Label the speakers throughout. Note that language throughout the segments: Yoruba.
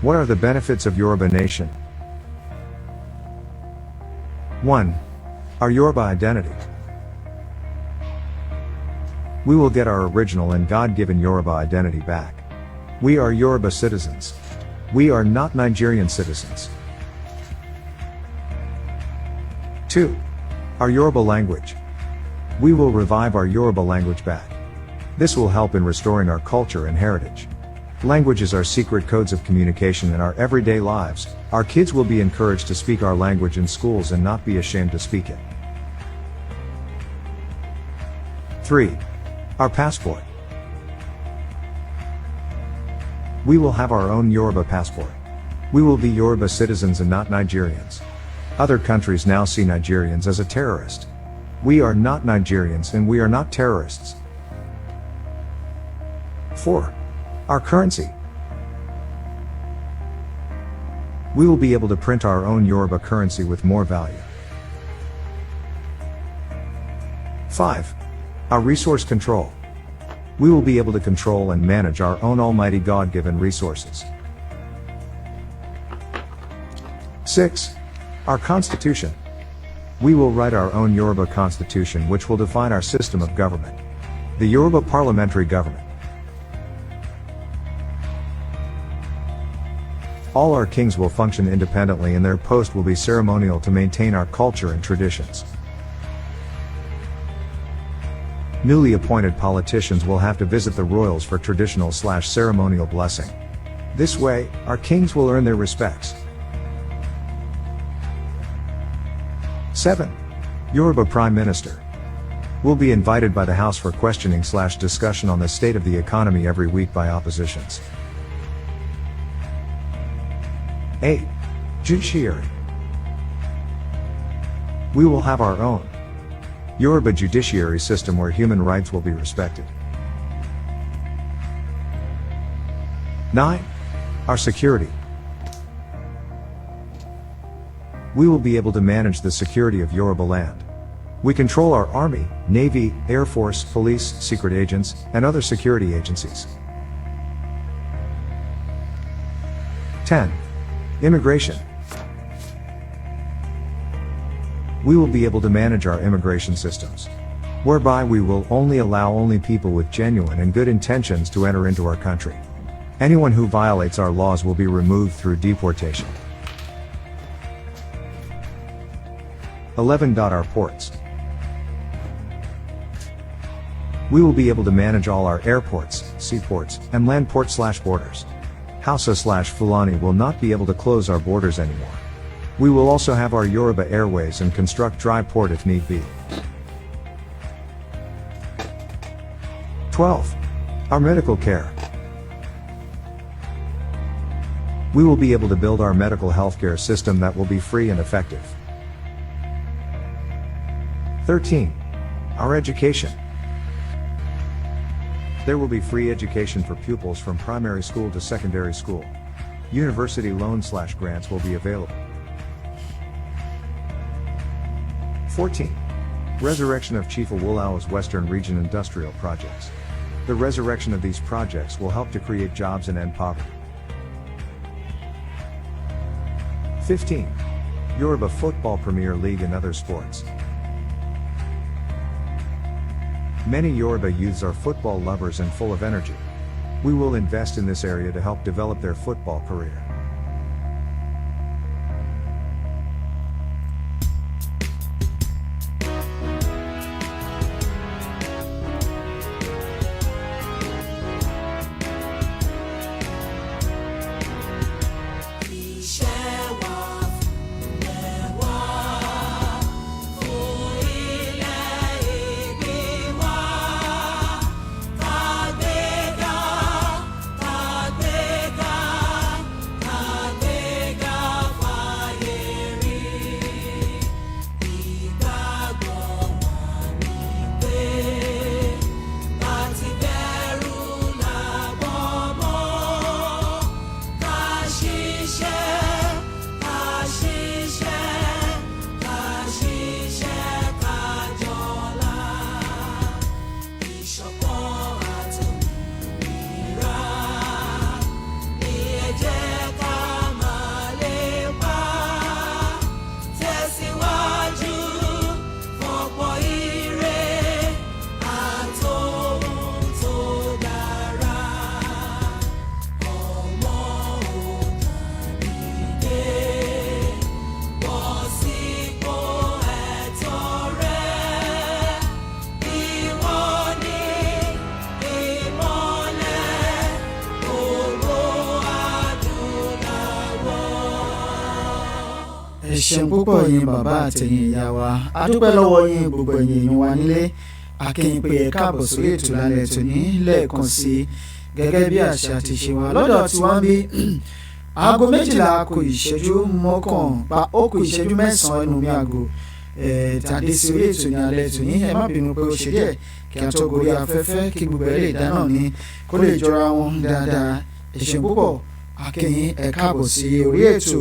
Speaker 1: What are the benefits of Yoruba nation? 1. Our Yoruba identity. We will get our original and God-given Yoruba identity back. We are Yoruba citizens. We are not Nigerian citizens. 2. Our Yoruba language. We will revive our Yoruba language back. This will help in restoring our culture and heritage. Language is our secret codes of communication in our everyday lives. Our kids will be encouraged to speak our language in schools and not be ashamed to speak it. 3. Our passport. We will have our own Yoruba passport. We will be Yoruba citizens and not Nigerians. Other countries now see Nigerians as a terrorist. We are not Nigerians and we are not terrorists. 4. Our currency. We will be able to print our own Yoruba currency with more value. 5. Our resource control. We will be able to control and manage our own almighty God-given resources. 6. Our constitution. We will write our own Yoruba constitution which will define our system of government. The Yoruba parliamentary government. All our kings will function independently and their post will be ceremonial to maintain our culture and traditions. Newly appointed politicians will have to visit the royals for traditional/ceremonial blessing. This way, our kings will earn their respects. 7. Yoruba Prime Minister. Will be invited by the House for questioning/discussion on the state of the economy every week by oppositions. 8. Judiciary. We will have our own Yoruba judiciary system where human rights will be respected. 9. Our security. We will be able to manage the security of Yoruba land. We control our army, navy, air force, police, secret agents, and other security agencies. 10. Immigration. We will be able to manage our immigration systems, whereby we will only allow people with genuine and good intentions to enter into our country. Anyone who violates our laws will be removed through deportation. 11. Our ports. We will be able to manage all our airports, seaports, and land port/borders. Hausa/Fulani will not be able to close our borders anymore. We will also have our Yoruba airways and construct dry port if need be. 12. Our medical care. We will be able to build our medical healthcare system that will be free and effective. 13. Our education. There will be free education for pupils from primary school to secondary school. University loan/grants will be available. 14. Resurrection of Chief Awolowo's Western Region industrial projects. The resurrection of these projects will help to create jobs and end poverty. 15. Yoruba Football Premier League and other sports. Many Yoruba youths are football lovers and full of energy. We will invest in this area to help develop their football career.
Speaker 2: ṣeun púpọ̀ yín bàbá àtẹ̀yìn ìyá wa a dúpẹ́ lọ́wọ́ yín gbogbo ẹ̀yin wa nílé akínyìn pé ẹ káàbọ̀ sórí ètò lálẹ́ tòní lẹ́ẹ̀kan sí gẹ́gẹ́ bí àṣà àti ìṣe wa lọ́dọ̀ tí wọ́n bí aago 12 kù ìṣẹ́jú mọ́kànlá ó kù ìṣẹ́jú 9 ẹnu mi aago tàdé sí orí ètò ní alẹ́ tòní ẹ má bínú pé ó ṣe díẹ̀ kí a tó gorí afẹ́fẹ́ kí gbogbo ẹ̀ lè dáná ní kó lè jọra wọn dáadáa ẹ ṣeun púpọ̀ akínyìn ẹ káàbọ̀ sí orí ètò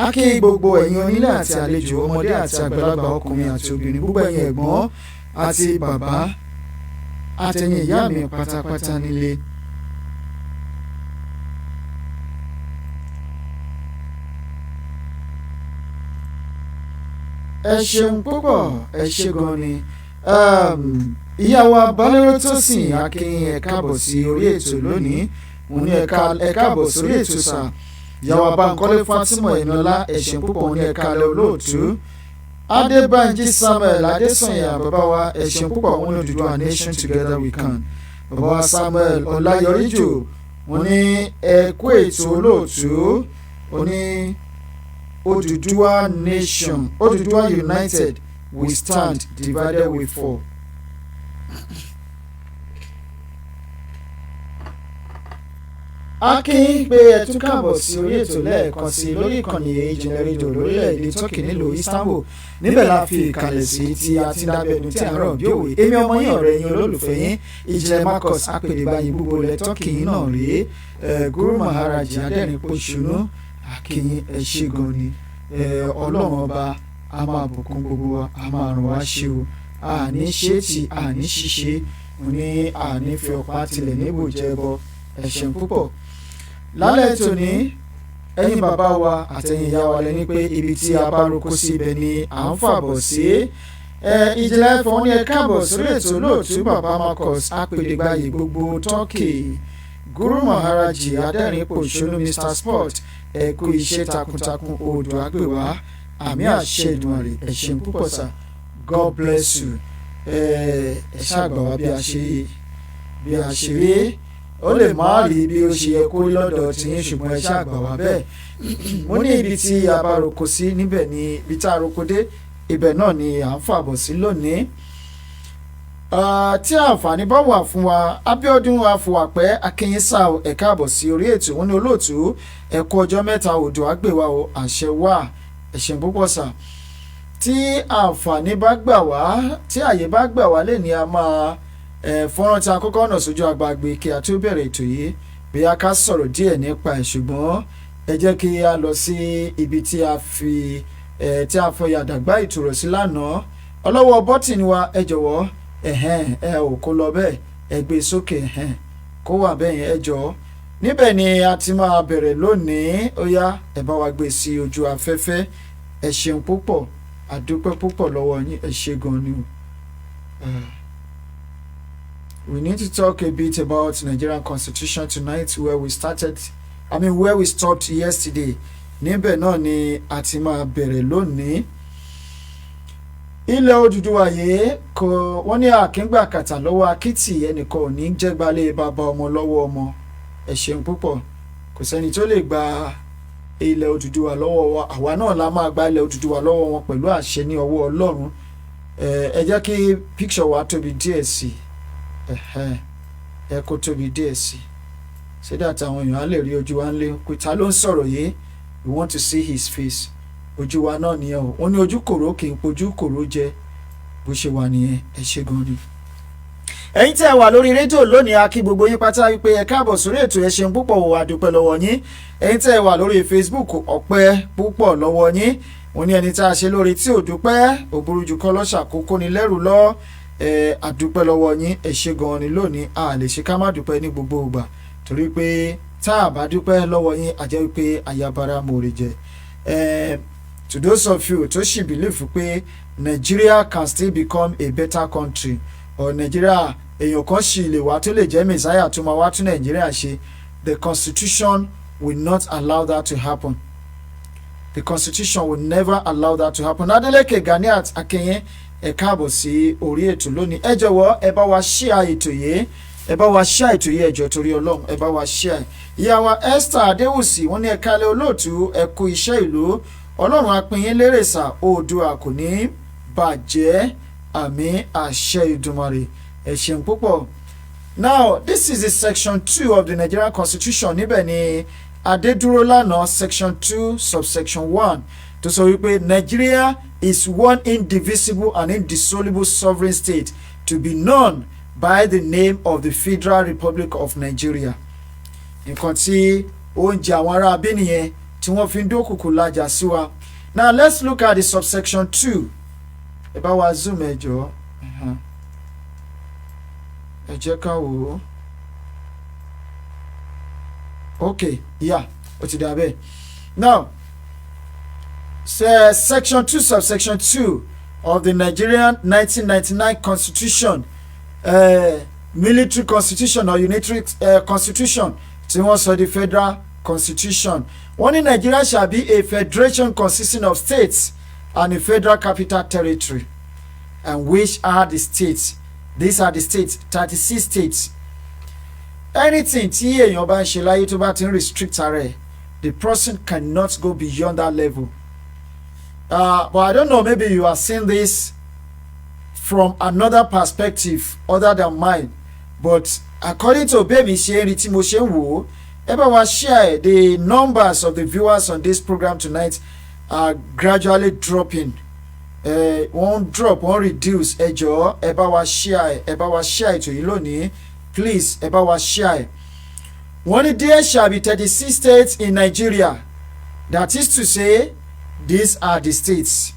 Speaker 2: akínyìn gbogbo ẹ̀yin onílé àti àlejò ọmọdé àti àgbàlagbà ọkùnrin àti obìnrin gbogbo ẹ̀yin ẹ̀gbọ́n àti bàbá àtẹ̀yin ìyá mi pátápátá nílé. ẹ ṣeun púpọ̀ ẹ ṣe gan ni ìyá wa Balẹ̀rọ Tósìn akínyìn ẹ káàbọ̀ sí orí ètò lónìí mo ní ẹ káàbọ̀ sórí ètò sà ìyá wa Bánkọ́lé Fátímọ̀ Ìnọlá ẹ ṣeun púpọ̀ mo ní ẹ káalẹ́ olóòtú Adébánjí Samuel Adésànyà bàbá wa ẹ ṣeun púpọ̀ wọn ní Odùduwà nation together we can bàbá wa Samuel Ọláyọríjò wọn ní ẹ kú ètò olóòtú wọn ní Odùduwà nation Odùduwà united we stand divided we fall. Akin pé ẹ tún káàbọ̀ sí orí ètò lẹ́ẹ̀kan sí lórí ìkànnì ìjìnlẹ̀ rédíò lórílẹ̀‐èdè Turkey nílùú Istanbul níbẹ̀ la fi ìkàlẹ̀ sí tí a ti ń dábẹ́nu tí a ń rọ̀ bí òwe èmi ọmọ yín ọ̀rẹ́ yín olólùfẹ́ yín ìjìnlẹ̀ Marcus apèdèbáyé gbogbo ilẹ̀ Turkey yín náà rèé Guru Maharaji adẹ́rìn pòṣùnú akínyìn ẹ ṣé gan ni Ọlọ́run ọba a máa bùkún gbogbo wa a máa ràn wá ṣe o àní ṣéètì àní ṣíṣe ní àní fi ọ̀pá tilẹ̀ níbòjẹ́ bọ ẹ ṣeun púpọ̀ lálẹ́ tòní ẹ̀yin bàbá wa àtẹ̀yin ìyá wa lẹ́ni pé ibi tí a bá roko sí ibẹ̀ ni à ń fàbọ̀ sí ìjìnlẹ̀ ẹ̀fọ́ ní ẹ káàbọ̀ sórí ètò olóòtú bàbá Marcus apèdègbàyè gbogbo Turkey Guru Maharaji adẹ́rìn pòṣónú Mr Sport ẹ kú iṣẹ́ takuntakun odò àgbèwá àmì àṣẹ Èdùmàrè ẹ ṣeun púpọ̀ sà God bless you ẹ ṣàgbà wá bí a ṣe rí ó lè má rí bí ó ṣe yẹ kó lọ́dọ̀ tí yín ṣùgbọ́n ẹ ṣàgbà wá bẹ́ẹ̀ mo ní ibi tí a bá roko sí níbẹ̀ ni ibi tá a roko dé ibẹ̀ náà ni à ń fàbọ̀ sí lónìí tí àǹfààní bá wà fún wa Abíọ́dún Afọwàpẹ́ akínyínsá ẹ káàbọ̀ sí orí ètò wọn ní olóòtú ẹ kú ọjọ́ mẹ́ta odò àgbèwà o àṣẹ wà ẹ̀ṣẹ̀ púpọ̀ sà tí àǹfààní bá gbà wá tí àyè bá gbà wá lè ní a máa fọ́nrán tí a kọ́kọ́ ọ̀nà sójú àgbàgbé kí a tó bẹ̀rẹ̀ ètò yìí bí a ká sọ̀rọ̀ díẹ̀ nípa ẹ̀ ṣùgbọ́n ẹ jẹ́ kí a lọ sí ibi tí a fọ yàdàgbà ìtòrò sí lánàá ọlọ́wọ́ bọ́tìnì wa ẹ jọ̀wọ́ ẹ ò kó lọ bẹ́ẹ̀ ẹ gbé sókè kó wà bẹ́ẹ̀ yẹn ẹ jọ̀ọ́ níbẹ̀ ni a ti máa bẹ̀rẹ̀ lónìí ó yá ẹ bá wa gbé sí ojú afẹ́fẹ́ ẹ ṣeun púpọ̀ àdúpẹ́ púpọ̀ lọ́wọ́ yín ẹ ṣé gan ni we need to talk a bit about Nigerian Constitution tonight where we stopped yesterday níbẹ̀ náà ni a ti máa bẹ̀rẹ̀ lónìí ilẹ̀ Odùduwà yìí kò wọ́n ní àkíngbà kàtà lọ́wọ́ akitì ẹnìkan ò ní jẹ́gbalẹ̀ bàbá ọmọ lọ́wọ́ ọmọ ẹ ṣeun púpọ̀ kò sẹ́ni tó lè gba ilẹ̀ Odùduwà lọ́wọ́ wa àwa náà la máa gba ilẹ̀ Odùduwà lọ́wọ́ wọn pẹ̀lú àṣẹ ní ọwọ́ Ọlọ́run ẹ jẹ́ kí picture wa tóbi díẹ̀ sí ẹ kó tóbi díẹ̀ sí ṣédà táwọn èèyàn á lè rí ojú wa ń lé ta ló ń sọ̀rọ̀ yìí we want to see his face ojú wa náà nìyẹn o wọ́n ní ojú kòró kì í pojú kòró jẹ bó ṣe wà nìyẹn ẹ ṣé gan ni. ẹ̀yin tẹ́ ẹ wà lórí rédíò lónìí a kí gbogbo yín pátá wípé ẹ káàbọ̀ sórí ètò ẹ ṣeun púpọ̀ wò àdúpẹ́ lọ́wọ́ yín ẹ̀yin tẹ́ ẹ wà lórí Facebook ọpẹ́ púpọ̀ lọ́wọ́ yín wọ́n ní ẹni tá a ṣe lórí tí ò dúpẹ́ òbúrújú kọ́ lọ́ṣà kókó ni lẹ́rù lọ àdúpẹ́ lọ́wọ́ yín ẹ ṣé gan ni lónìí a lè ṣe ká má dúpẹ́ ní gbogbo ìgbà torí pé tá a bá dúpẹ́ lọ́wọ́ yín a jẹ́ wípé ayabara mòrè jẹ to those of you tó ṣì believe pé Nigeria can still become a better country or Nigeria èèyàn kan ṣì lè wá tó lè jẹ́ messiah tó máa wá tún Nigeria ṣe the constitution will not allow that to happen. The constitution will never allow that to happen. Adeleke Ganiat Akinye ẹ káàbọ̀ sí orí ètò lónìí ẹ jọ̀wọ́ ẹ bá wa share ètò yìí ẹ bá wa share ètò yìí ẹ jọ̀ọ́ torí Ọlọ́run ẹ bá wa share. ìyá wa Esther Adéwùsì wọ́n ní ẹ kálẹ́ olóòtú ẹ kú iṣẹ́ ìlú ọlọ́run á pín yín lérè sà Oòduà kò ní bàjẹ́ àmín àṣẹ Ìdùmarè ẹ ṣeun púpọ̀. Now this is the section 2 of the Nigerian Constitution. Níbẹ̀ ni adédúró lánàá section 2 subsection 1 tó sọ wípé Nigeria is one indivisible and indissoluble sovereign state to be known by the name of the Federal Republic of Nigeria. Nǹkan tí ó ń jẹ àwọn ará abí nìyẹn tí wọ́n fi ń dókòkò lájà sí wa. Now let's look at the subsection 2. ẹ bá wa zoom ẹ jọ̀ọ́. ẹ jẹ́ ká wò ó. Okay, yeah, ó ti dà bẹ́ẹ̀. Now section 2 subsection 2 of the Nigerian 1999 Constitution, military constitution or unitary constitution tí wọ́n sọ di federal constitution. Wọ́n ní Nigeria shall be a federation consisting of states and a federal capital territory. And which are the states? These are the states, 36 states. Anything tí èèyàn bá ń ṣe láyé tó bá ti ń restrict ara ẹ̀, the person cannot go beyond that level. But I don't know, maybe you are seeing this from another perspective other than mine. But according to bẹ́ẹ̀ mi ṣe ń rí tí mo ṣe ń wò ó, ẹ bá wa share. The numbers of the viewers on this program tonight are gradually dropping. Wọ́n drop, wọ́n reduce. Ẹ jọ̀ọ́ ẹ bá wa share, ẹ bá wa share ètò yìí lónìí. Please ẹ bá wa share. Wọ́n ní there shall be 36 states in Nigeria. That is to say, these are the states: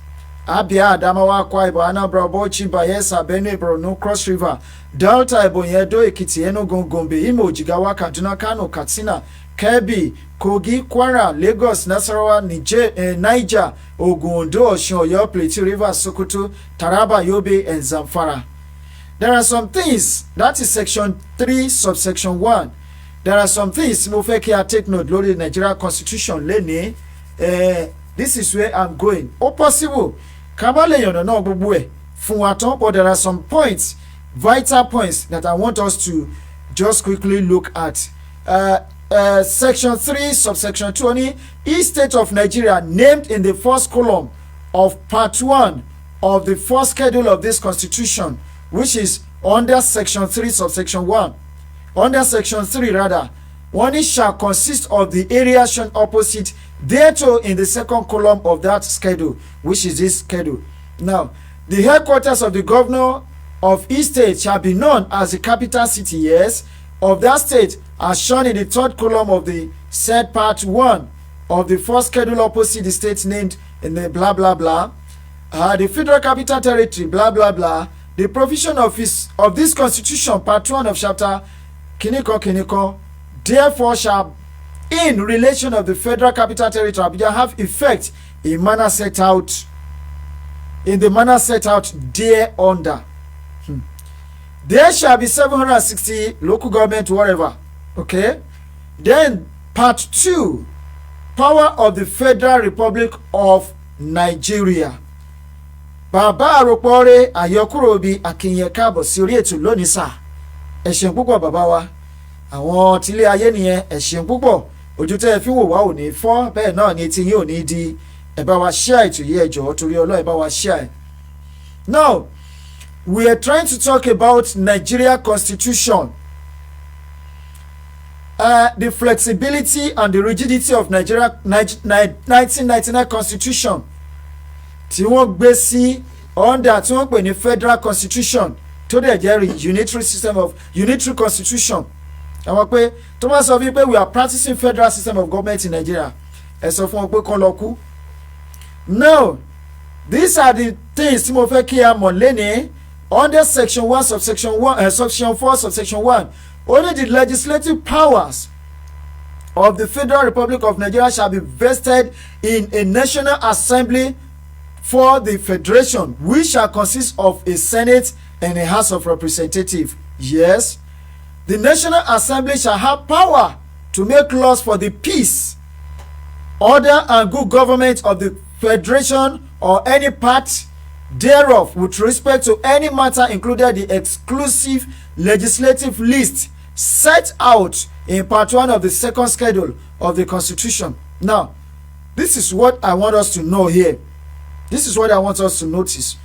Speaker 2: Abia, Adamawa, Akwa Ibom, Anambra, Bauchi, Bayelsa, Benue, Borno, Cross River, Delta, Ebonyi, Edo, Ekiti, Enugu, Gombe, Imo, Jigawa, Kaduna, Kano, Katsina, Kebbi, Kogi, Kwara, Lagos, Nasarawa, Niger, Ogun, Ondo, Osun, Oyo, Plateau, Rivers, Sokoto, Taraba, Yobe, and Zamfara. There are some things, that is section 3 subsection 1. There are some things mo fẹ́ kí a take note lórí Nigeria Constitution lẹ́ni. This is where I'm going. Ó possible ká bá lè yànnà náà gbogbo ẹ̀ fún wa tán, but there are some points, vital points that I want us to just quickly look at. Section 3 subsection 2 ní each state of Nigeria named in the first column of part 1 of the first schedule of this constitution, which is under section 3 subsection 1. Under section 3 rather, one shall consist of the area shown opposite thereto in the second column of that schedule, which is this schedule. Now, the headquarters of the governor of each state shall be known as the capital city, yes, of that state, as shown in the third column of the said part 1 of the first schedule opposite the state named in the blah blah blah. The federal capital territory, blah blah blah. The provision of this constitution, part 1 of chapter Kiniko, therefore shall, in relation of the federal capital territory, Abuja, have effect in the manner set out thereunder. There shall be 760 local government, whatever. Okay. Then part 2, power of the Federal Republic of Nigeria. Bàbá àròpọ̀rẹ́ àyọkúròbí akínyẹ káàbọ̀ sí orí ètò lónìí sà. Ẹ ṣeun púpọ̀ bàbá wa. Àwọn tílé ayé nìyẹn, ẹ ṣeun púpọ̀. Ojú tẹ́ ẹ fi wò wá ò ní fọ́, bẹ́ẹ̀ náà ni etí yín ò ní di. Ẹ bá wa share ètò yìí ẹ jọ̀ọ́ torí Ọlọ́run, ẹ bá wa share. Now, we are trying to talk about Nigeria Constitution. The flexibility and the rigidity of Nigeria 1999 Constitution. Tí wọ́n gbé sí under tí wọ́n pè ní Federal Constitution tó dẹ̀ jẹ́ unitary constitution. Àwọn pé tó bá sọ wípé we are practicing federal system of government in Nigeria, ẹ sọ fún wọn pé kán lọ kú. Now, these are the things tí mo fẹ́ kí a mọ̀ lénìí. Under section 1 subsection 1 section 4 subsection 1, only the legislative powers of the Federal Republic of Nigeria shall be vested in a National Assembly for the Federation, which shall consist of a Senate and a House of Representatives. Yes, the National Assembly shall have power to make laws for the peace, order, and good government of the Federation or any part thereof with respect to any matter included the exclusive legislative list set out in part 1 of the second schedule of the Constitution. Now, this is what I want us to know here. This is what I want us to notice.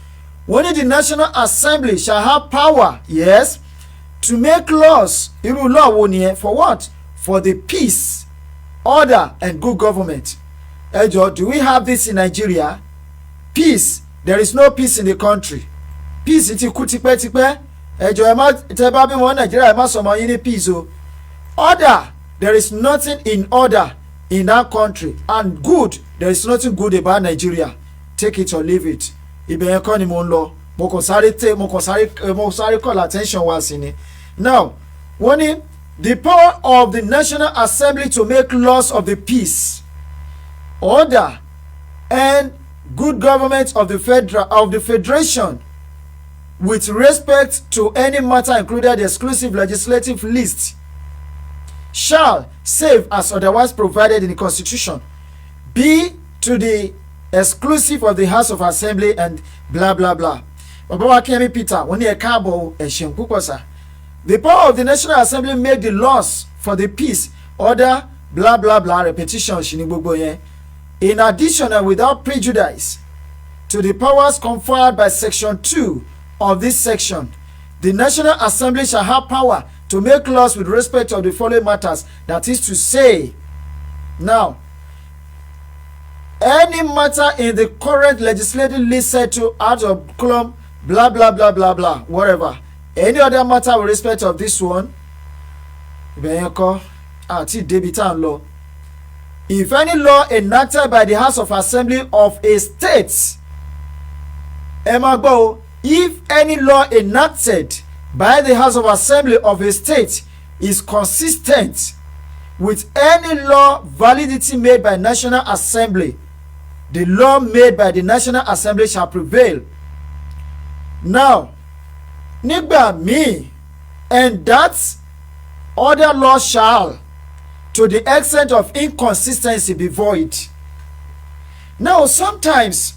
Speaker 2: Only the National Assembly shall have power, yes, to make laws. Irú law wo nìyẹn? For what? For the peace, order, and good government. Ẹ jọ̀ọ́, do we have this in Nigeria? Peace. There is no peace in the country. Peace ti kú tipẹ́tipẹ́. Ẹ jọ̀ọ́, ẹ má tẹ́ bá bí wọn Nigeria, ẹ má sọmọ yín ní peace o. Order. There is nothing in order in that country. And good. There is nothing good about Nigeria. Take it or leave it. Ibẹ̀ yẹn kọ́ ni mo ń lọ. Mo kàn sáré call attention wa sí ni. Now, wọ́n ní the power of the National Assembly to make laws of the peace, order, and good government of the federation with respect to any matter included the exclusive legislative list shall, save as otherwise provided in the Constitution, be to the exclusive of the House of Assembly and blah blah blah. Bàbá wa Kẹ́mi Peter wọ́n ní ẹ káàbọ̀ ẹ̀ṣẹ̀ púpọ̀ sá. The power of the National Assembly make the laws for the peace, order, blah blah blah, repetition ṣì ní gbogbo yẹn. In addition and without prejudice to the powers conferred by Section 2 of this section, the National Assembly shall have power to make laws with respect to the following matters. That is to say, now, any matter in the current legislative list set to out of column, blah blah blah blah blah, whatever. Any other matter with respect of this one, if any law enacted by the House of Assembly of a state, if any law enacted by the House of Assembly of a state is consistent with any law validity made by National Assembly, the law made by the National Assembly shall prevail. Now, nígbà míì, and that other law shall, to the extent of inconsistency, be void. Now, sometimes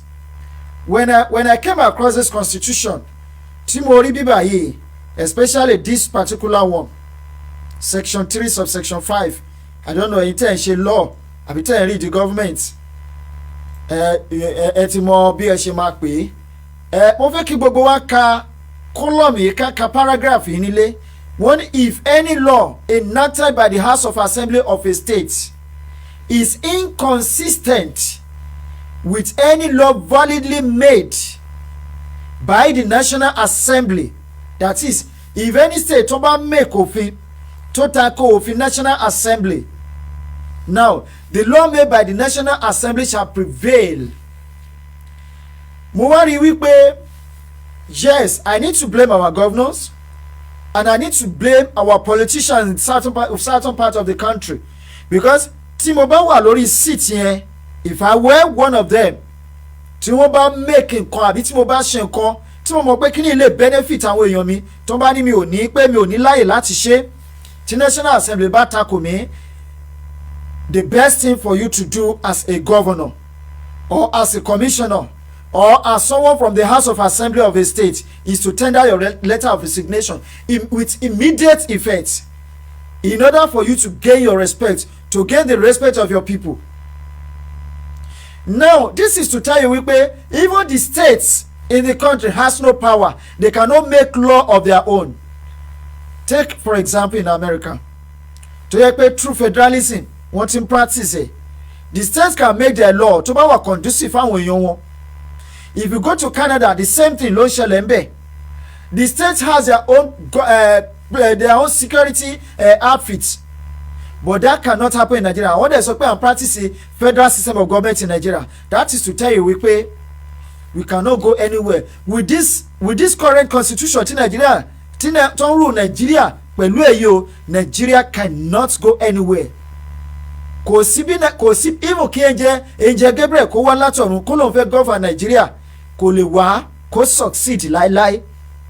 Speaker 2: when I came across this constitution, tí mo rí bíbá yìí, especially this particular one, section 3 subsection 5, I don't know, it ń ṣe law àbí tẹ́ ń read the government, ẹ ti mọ bí ẹ ṣe máa pè é. Mo fẹ́ kí gbogbo wa ka column yìí, ka paragraph yìí nílé. One, if any law enacted by the House of Assembly of a state is inconsistent with any law validly made by the National Assembly, that is, if any state tó bá make òfin tó tako òfin National Assembly, now the law made by the National Assembly shall prevail. Mo wá rí wípé, yes, I need to blame our governors, and I need to blame our politicians in certain part of the country, because tí mo bá wà lórí seat yẹn, if I were one of them, tí mo bá make nǹkan àbí tí mo bá ṣe nǹkan tí mo mọ̀ pé kí ni lè benefit àwọn èèyàn mi, tó bá ní mi ò ní pé mi ò ní láyè láti ṣe, tí National Assembly bá tako mi, the best thing for you to do as a governor or as a commissioner or as someone from the House of Assembly of a state is to tender your letter of resignation with immediate effect, in order for you to gain your respect, to gain the respect of your people. Now, this is to tell you wípé even the states in the country has no power. They cannot make law of their own. Take, for example, in America, to yẹ pé true federalism wọ́n ti ń practice it. The states can make their law tó bá wà conducive fáwọn èèyàn wọn. If you go to Canada, the same thing ló ń ṣẹlẹ̀ ń bẹ̀. The states has their own security outfits, but that cannot happen in Nigeria. Wọ́n dẹ̀ sọ pé I'm practicing federal system of government in Nigeria. That is to tell you wípé we cannot go anywhere with this current constitution tí Nigeria tí tó ń rule Nigeria pẹ̀lú èyí o, Nigeria cannot go anywhere. Kò sí even kí ẹnjẹ Gabriel kó wá látọ̀run kó lóun fẹ́ govern Nigeria, kò lè wá kó succeed láíláí.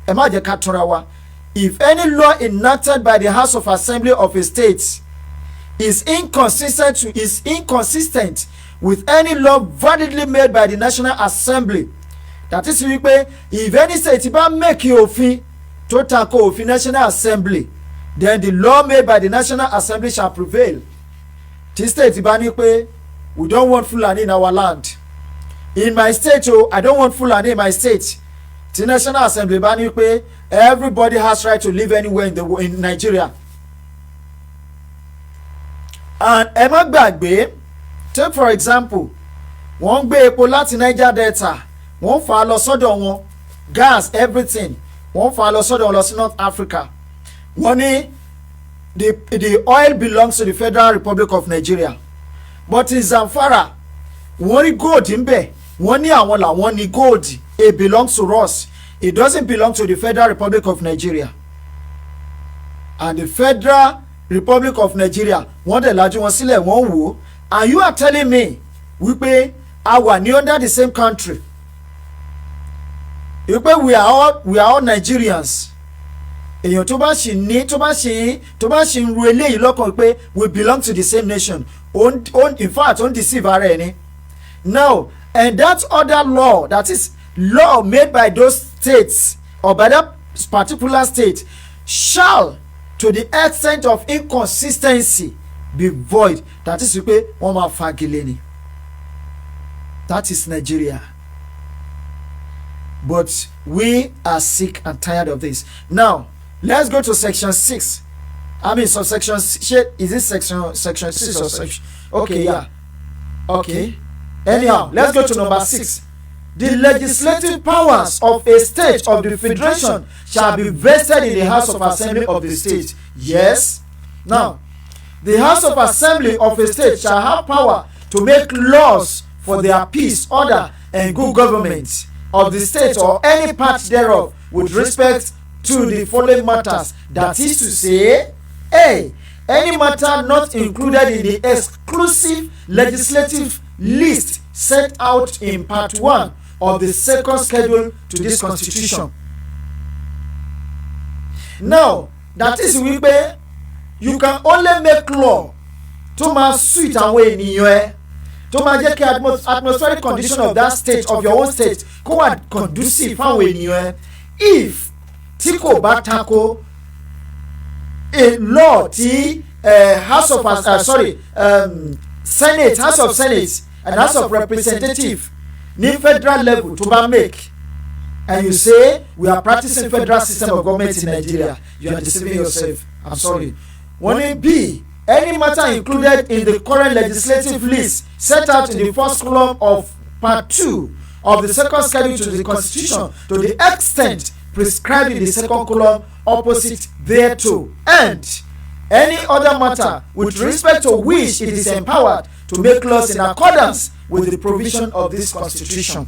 Speaker 2: Ẹ má jẹ́ ká túnra wa. If any law enacted by the House of Assembly of a state is inconsistent with any law validly made by the National Assembly, that is wípé if any state bá make òfin tó tako òfin National Assembly, then the law made by the National Assembly shall prevail. Tí state bá ní pé we don't want Fulani in our land. In my state, I don't want Fulani in my state. The National Assembly bá ní pé everybody has right to live anywhere in Nigeria. And ẹ má gbàgbé, take for example, wọ́n gbé epo láti Niger Delta, wọ́n fà á lọ sọ́dọ̀ wọn, gas everything, wọ́n fà á lọ sọ́dọ̀ wọn lọ sí North Africa. Wọ́n ní the oil belongs to the Federal Republic of Nigeria. But in Zamfara, wọ́n ní gold ń bẹ, wọ́n ní àwọn làwọn ní gold. It belongs to us. It doesn't belong to the Federal Republic of Nigeria. And the Federal Republic of Nigeria, wọ́n dẹ̀ lajú wọn sílẹ̀ wọ́n wò ó. And you are telling me wípé a wà ní under the same country. Wípé we are all Nigerians. Èèyàn tó bá ṣì ń ru eléyìí lọ́kàn pé we belong to the same nation. In fact, ó ń deceive ara ẹ̀ ni. Now, and that other law, that is law made by those states or by that particular state, shall to the extent of inconsistency be void. That is wípé wọ́n máa fagilé ni. That is Nigeria. But we are sick and tired of this. Now, let's go to section 6. I mean, subsection, is this section 6 or section? Okay, yeah. Okay. Anyhow, let's go to number 6. The legislative powers of a state of the federation shall be vested in the House of Assembly of the state. Yes. Now, the House of Assembly of a state shall have power to make laws for their peace, order, and good government of the state or any part thereof with respect to the following matters. That is to say, A. Any matter not included in the exclusive legislative list set out in part 1 of the second schedule to this constitution. Now, that is wípé you can only make law tó máa suit àwọn ènìyàn ẹ, tó máa jẹ́ kí atmospheric condition of that state, of your own state, kó wà conducive fáwọn ènìyàn ẹ, if tí kò bá tako a law tí House of Senate and House of Representative ní federal level to bá make, and you say we are practicing federal system of government in Nigeria, you are deceiving yourself. I'm sorry. One A. B. Any matter included in the current legislative list set out in the first column of part 2 of the second schedule to the constitution to the extent prescribed in the second column opposite thereto, and any other matter with respect to which it is empowered to make laws in accordance with the provision of this constitution.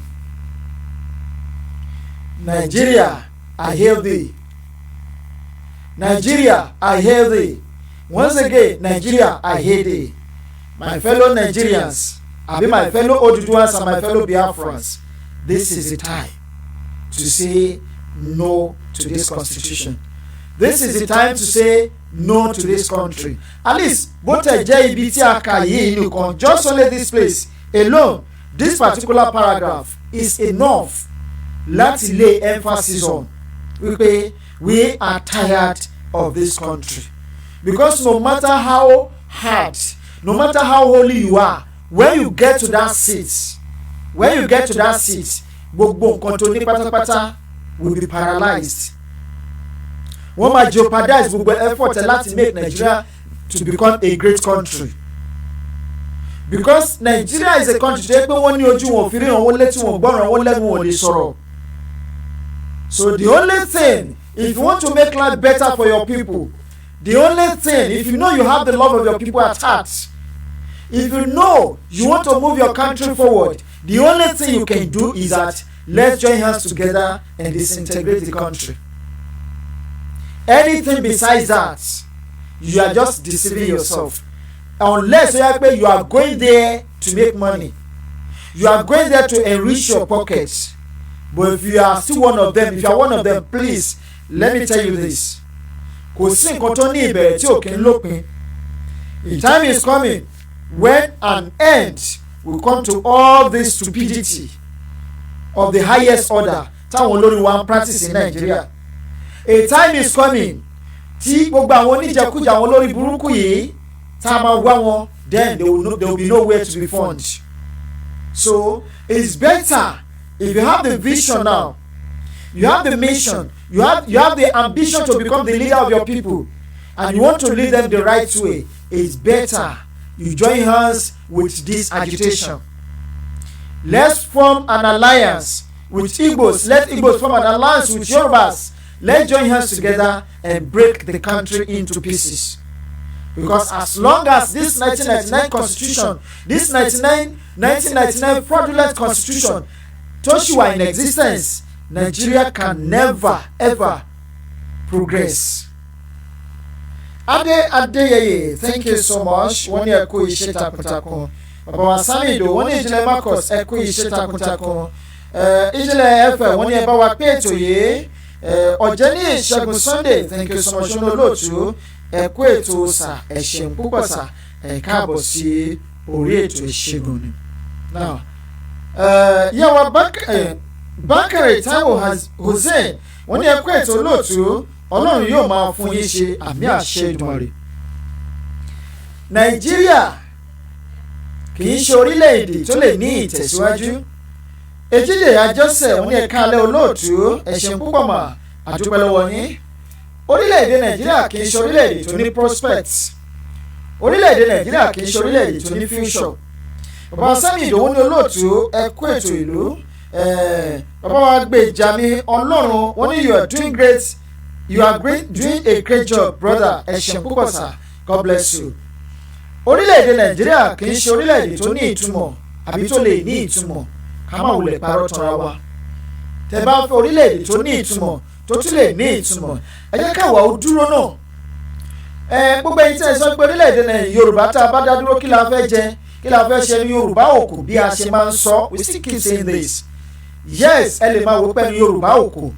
Speaker 2: Nigeria, I hail thee. Nigeria, I hail thee. Once again, Nigeria, I hail thee. My fellow Nigerians, my fellow Oduduans and my fellow Biafrans, this is the time to say no to this constitution. This is the time to say no to this country. At least, both just only this place alone, this particular paragraph is enough. Let's lay emphasis on. We are tired of this country. Because no matter how hard, no matter how holy you are, when you get to that seat, gbogbo nǹkan tó ní pátápátá will be paralyzed. Wọ́n máa jeopardize gbogbo effort láti make Nigeria to become a great country. Because Nigeria is a country tó yẹ pé wọ́n ní ojú wọn òfin ríran, wọ́n létí wọn gbọ́ràn, wọ́n lẹ́nu wọn lè sọ̀rọ̀. So the only thing, if you want to make life better for your people, the only thing, if you know you have the love of your people at heart, if you know you want to move your country forward, the only thing you can do is that let's join hands together and disintegrate the country. Anything besides that, you are just deceiving yourself. Unless you are going there to make money, you are going there to enrich your pockets. But if you are still one of them, please let me tell you this. Kò sí nǹkan tó ní ìbẹ̀rẹ̀ tí ò kí ń lópin. The time is coming when an end will come to all this stupidity of the highest order táwọn olórí wa ń practice in Nigeria. A time is coming tí gbogbo àwọn oníjẹkújẹ àwọn olórí burúkú yìí tá a máa wá wọn then there will be nowhere to be found. So it's better if you have the vision now, you have the mission, you have the ambition to become the leader of your people, and you want to lead them the right way. It's better you join hands with this agitation. Let's form an alliance with Igbos. Let Igbos form an alliance with Yorubas. Let's join hands together and break the country into pieces. Because as long as this 1999 constitution, this 1999 fraudulent constitution, Toshiwa in existence, Nigeria can never ever progress. Adeyeye, thank you so much. Wọ́n ní ẹ kú iṣẹ́ takuntakun. Bàbá wa Samido, wọ́n ní ìjìnlẹ̀ Marcus, ẹ kú iṣẹ́ takuntakun. Ìjìnlẹ̀ Ẹ̀fẹ̀, wọ́n ní ẹ bá wa pé ètò yìí. Ọ̀jẹ̀ní Ìṣẹ́gun Sunday, thank you so much. Ṣọ́nà olóòtú, ẹ kú ètò sà, ẹ ṣeun púpọ̀ sà, ẹ káàbọ̀ sí orí ètò ìṣègùn ni. Now, Yàwá Bákàrẹ̀ Táíwò Hussein, wọ́n ní ẹ kú ètò olóòtú. Ọlọ́run yóò máa fún yín ṣe, àmì àṣẹ Èdùmàrè. Nàìjíríà kì í ṣe orílẹ̀-èdè tó lè ní ìtẹ̀síwájú. Èjìdè Àjọṣe, wọ́n ní ẹ̀ka alẹ́ olóòtú, ẹ ṣeun púpọ̀ mà, àdúpẹ́ lọ́wọ́ yín. Orílẹ̀-èdè Nàìjíríà kì í ṣe orílẹ̀-èdè tó ní prospects. Orílẹ̀-èdè Nàìjíríà kì í ṣe orílẹ̀-èdè tó ní future. Bàbá Sami Ìdòwú ní olóòtú, ẹ kú ètò ìlú. Bàbá wa Gbèjà mi Ọlọ́run, wọ́n ní you are doing great. You are doing a great job, brother. Ẹ ṣeun púpọ̀ sà. God bless you. Orílẹ̀-èdè Nàìjíríà kì í ṣe orílẹ̀-èdè tó ní ìtumọ̀ àbí tó lè ní ìtumọ̀. Ká má wulẹ̀ parọ́ tanra wa. Tẹ́ bá fẹ́ orílẹ̀-èdè tó ní ìtumọ̀ tó tún lè ní ìtumọ̀, ẹ jẹ́ káwa ó dúró náà. Gbogbo ẹ̀yin tẹ́ ẹ sọ pé orílẹ̀-èdè Yorùbá tá a bá dá dúró kí la fẹ́ jẹ, kí la fẹ́ ṣe ní Yorùbá òkú bí a ṣe máa ń sọ. We still keep saying this. Yes, ẹ lè máa wò pé ní Yorùbá òkú.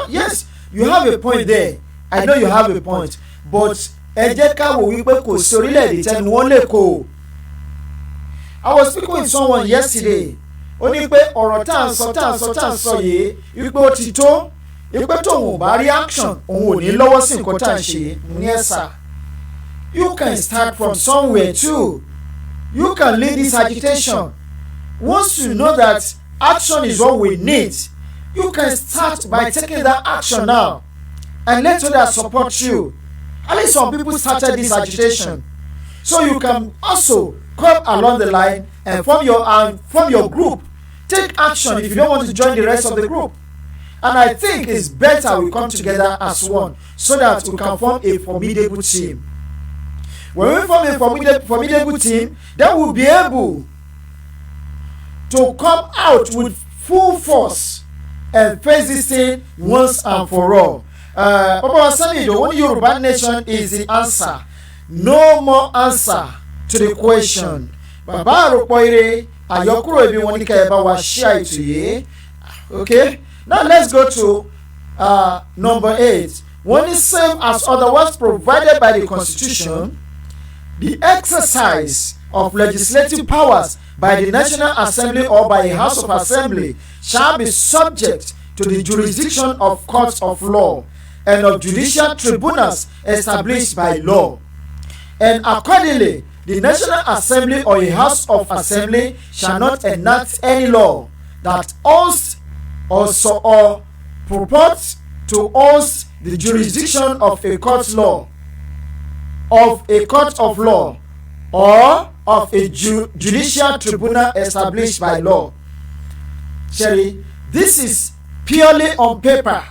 Speaker 2: Yes. You have a point there. I know you have a point. But ẹ jẹ́ ká wò wípé kò sí orílẹ̀-èdè tẹnu wọn lè kó. I was speaking with someone yesterday. Ó ní pé ọ̀rọ̀ tá à ń sọ yìí wípé ó ti tó. Wípé tóun ò bá rí action, òun ò ní lọ́wọ́ sí nǹkan tá à ń ṣe. Ní ẹ̀sà. You can start from somewhere too. You can lead this agitation. Once you know that action is what we need, you can start by taking that action now and let others support you. At least some people started this agitation. So you can also come along the line and form your group. Take action if you don't want to join the rest of the group. And I think it's better we come together as one so that we can form a formidable team. When we form a formidable team, then we'll be able to come out with full force and face this thing once and for all. Papa Sami, the only Yoruba nation is the answer. No more answer to the question. Baba Aropoire, Ayokuro ebi wọ́n ní ká ẹ bá wa share ètò yìí. Okay, now let's go to number 8. One is same as otherwise provided by the Constitution. The exercise of legislative powers by the National Assembly or by a House of Assembly shall be subject to the jurisdiction of courts of law and of judicial tribunals established by law. And accordingly, the National Assembly or a House of Assembly shall not enact any law that owns or purports to own the jurisdiction of a court of law, or of a judicial tribunal established by law. Sherry, this is purely on paper,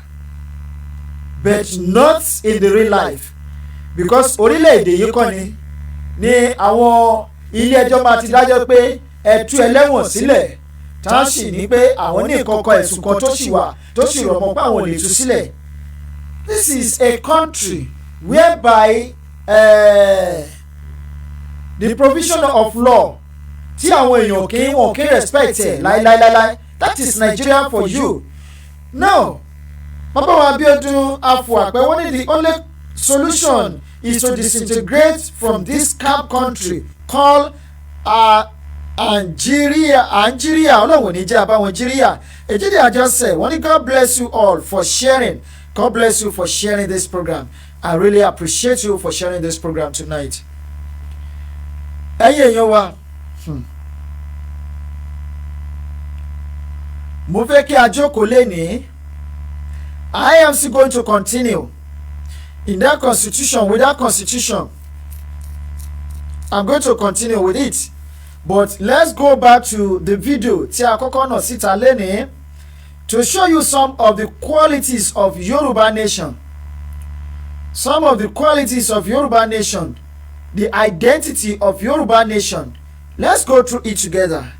Speaker 2: but not in the real life, because orílẹ̀-èdè yìí kọ́ ni àwọn ilé ẹjọ́ máa ti dájọ́ pé ẹ tú ẹlẹ́wọ̀n sílẹ̀ tá a sì ní pé àwọn ní ìkọ̀kọ̀ ẹ̀sùn kan tó sì rọ̀ mọ́ pé àwọn ò lè tú sílẹ̀. This is a country whereby the provision of law tí àwọn èèyàn kì í respect ẹ̀ láíláíláí. That is Nigeria for you. Now, Baba wa Abiodun Afuapẹ, wọ́n ní the only solution is to disintegrate from this camp country called Nigeria. Ọlọ́run ní jẹ́ àbáwọn Nigeria. Èjìdí Àjọṣe, wọ́n ní God bless you all for sharing. God bless you for sharing this program. I really appreciate you for sharing this program tonight. ẹ̀yin èèyàn wa mo fẹ́ kí a jókòó lénìí. I am still going to continue in that constitution, with that constitution. I'm going to continue with it. But let's go back to the video tí a kọ́kọ́ nà síta lénìí to show you some of the qualities of Yoruba nation. Some of the qualities of Yoruba nation, the identity of Yoruba nation. Let's go through it together.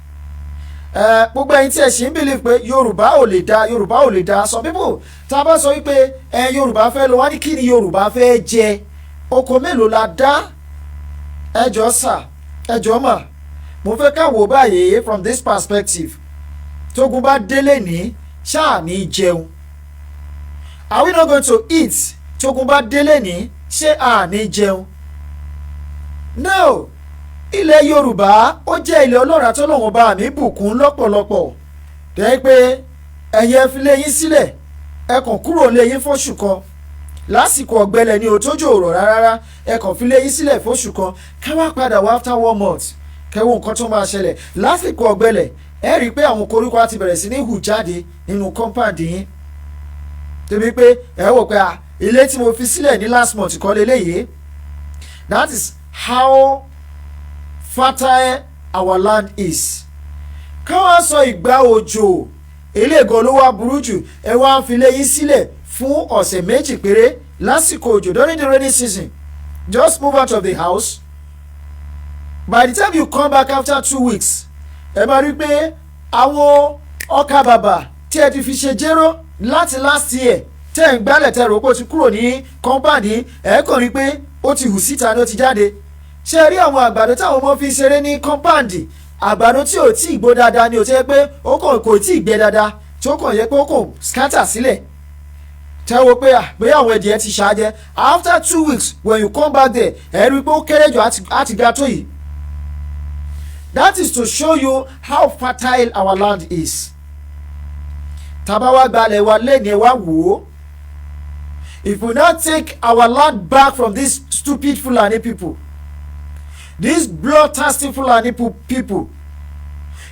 Speaker 2: Gbogbo ẹ̀yin tí ẹ ṣì ń believe pé Yorùbá ò lè dá, Yorùbá ò lè dá. Some people tá a bá sọ wípé Yorùbá fẹ́ lọ wá ní kí ni Yorùbá fẹ́ jẹ, oko mélòó la dá? Ẹ jọ̀ọ́ sà, ẹ jọ̀ọ́ mà, mo fẹ́ ká wò báyìí from this perspective. Tógun bá délé ní ṣáà ní jẹun. Are we not going to eat? Tógun bá délé ní ṣé à ní jẹun? No. Ilẹ̀ Yorùbá ó jẹ́ ilẹ̀ ọlọ́ràá tó lọ́wọ́ bá mi bùkún lọ́pọ̀lọpọ̀. Tẹ́ pé ẹ̀yẹ fi lé yín sílẹ̀, ẹ kàn kúrò lé yín fóṣù kan. Lásìkò ọ̀gbẹlẹ̀ ni òtójò ọ̀rọ̀ rárá, ẹ kàn fi lé yín sílẹ̀ fóṣù kan. Ká wá padà wá after 1 month. Kẹ́wọ́ nǹkan tó máa ṣẹlẹ̀. Lásìkò ọ̀gbẹlẹ̀ ẹ rí i pé àwọn koríko á ti bẹ̀rẹ̀ sí ní hù jáde nínú compound yín. Tẹ́bí pé ẹ wò pé ilé tí mo fi sílẹ̀ ní last month kọ́ leléyìí. That is how fertile our land is. Ká wá sọ ìgbà òjò eléègàn ló wá burú jù, ẹ wá ń fi lé yín sílẹ̀ fún ọ̀sẹ̀ méjì péré lásìkò òjò during the rainy season. Just move out of the house. By the time you come back after 2 weeks, ẹ máa rí pé àwọn ọkà bàbà tí ẹ ti fi ṣe jéró láti last year tẹ́ ń gbálẹ̀ tẹ́ rò pé ó ti kúrò ní compound yìí, ẹ kàn rí pé ó ti hù síta ní ó ti jáde. Ṣé rí àwọn àgbàdo táwọn ọmọ fi ṣeré ní compound, àgbàdo tí ò tí ì gbó dáadáa ni ò tẹ́ pé ó kàn kò tí ì gbẹ dáadáa tí ó kàn yẹ pé ó kàn scatter sílẹ̀. Tẹ́ wo pé pé àwọn ẹ̀dìyẹ ti ṣáájẹ́. After 2 weeks when you come back there, ẹ rí i pé ó kéré jù àti ga tó yìí. That is to show you how fertile our land is. Tábà wá gbalẹ̀ wa lẹ́ni ẹ wá wò ó. If we not take our land back from these stupid Fulani people, these bloodthirsty Fulani people,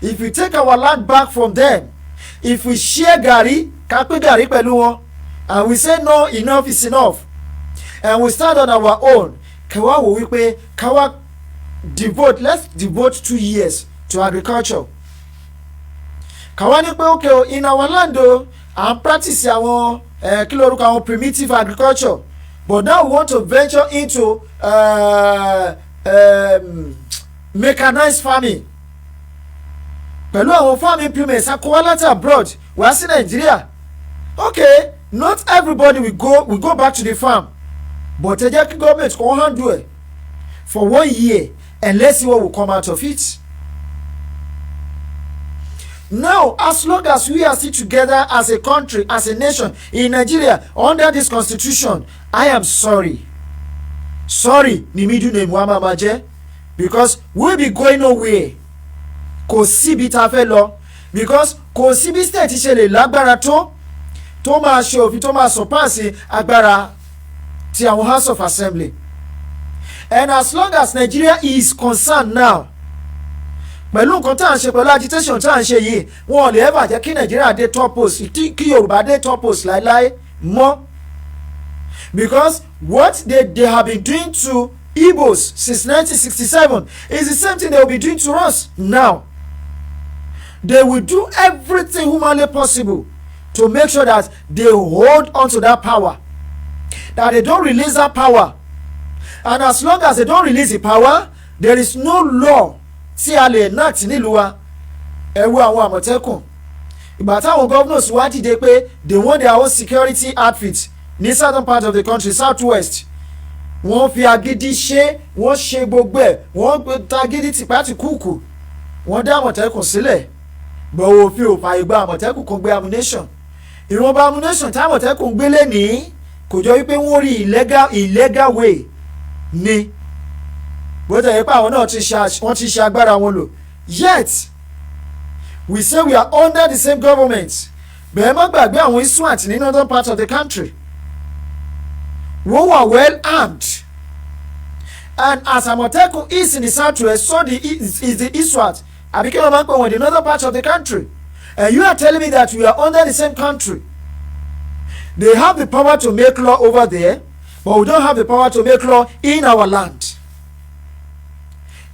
Speaker 2: if we take our land back from them, if we share gari, ká pín gari pẹ̀lú wọn, and we say no, enough is enough, and we stand on our own, ká wá wò wípé ká wá let's devote 2 years to agriculture. Ká wá ní pé okay, in our land and practice àwọn kí lórúkọ àwọn primitive agriculture, but now we want to venture into mechanized farming. Pẹ̀lú àwọn farm implements akọwá láti abroad wá sí Nàìjíríà. Okay, not everybody will go back to the farm, but ẹ jẹ́ kí government kó handle it for 1 year and let's see what will come out of it. Now, as long as we are still together as a country, as a nation in Nigeria under this constitution, I am sorry. Sorry, ni middle name wa mama je, because we'll be going nowhere. Kò síbi tá fẹ́ lọ, because kò síbi state ṣe lè lágbára tó máa ṣe òfin tó máa surpass agbára ti àwọn House of Assembly. And as long as Nigeria is concerned now, pẹ̀lú nǹkan tá à ń ṣe pẹ̀lú agitation tá à ń ṣe yìí, wọn ò lè ever jẹ́ kí Nigeria dé top post, kí Yorùbá dé top post láéláé mọ́. Because what they have been doing to Igbos since 1967 is the same thing they will be doing to us now. They will do everything humanly possible to make sure that they hold on to that power, that they don't release that power. And as long as they don't release the power, there is no law tí a lè enact nílùú wa. Ẹ wo àwọn Àmọ̀tẹ́kùn, ìgbà táwọn governors wá dìde pé they want their own security outfit ní southern part of the country, southwest, wọ́n fi agídí ṣe, wọ́n ṣe gbogbo ẹ̀, wọ́n ta agídí tìpátìkúùkù, wọ́n dá Àmọ̀tẹ́kùn sílẹ̀. Bọ̀wọ̀ òfin ò fààyè gba Àmọ̀tẹ́kùn kan gbé ammunition. Ìwọ̀nba ammunition tí Àmọ̀tẹ́kùn gbé lẹ́nìí kò jọ wípé wọ́n rí illegal way ni. Bó tẹ̀ yẹ pé àwọn náà wọ́n ti ṣe agbára wọn lò. Yet we say we are under the same government. Bẹ́ẹ̀ má gbàgbé àwọn Iswat ní northern part of the country. Wọ́n wà well armed. And as Amotekun is in the southwest, so is the eastward. I became a man in the northern part of the country. And you are telling me that we are under the same country. They have the power to make law over there, but we don't have the power to make law in our land.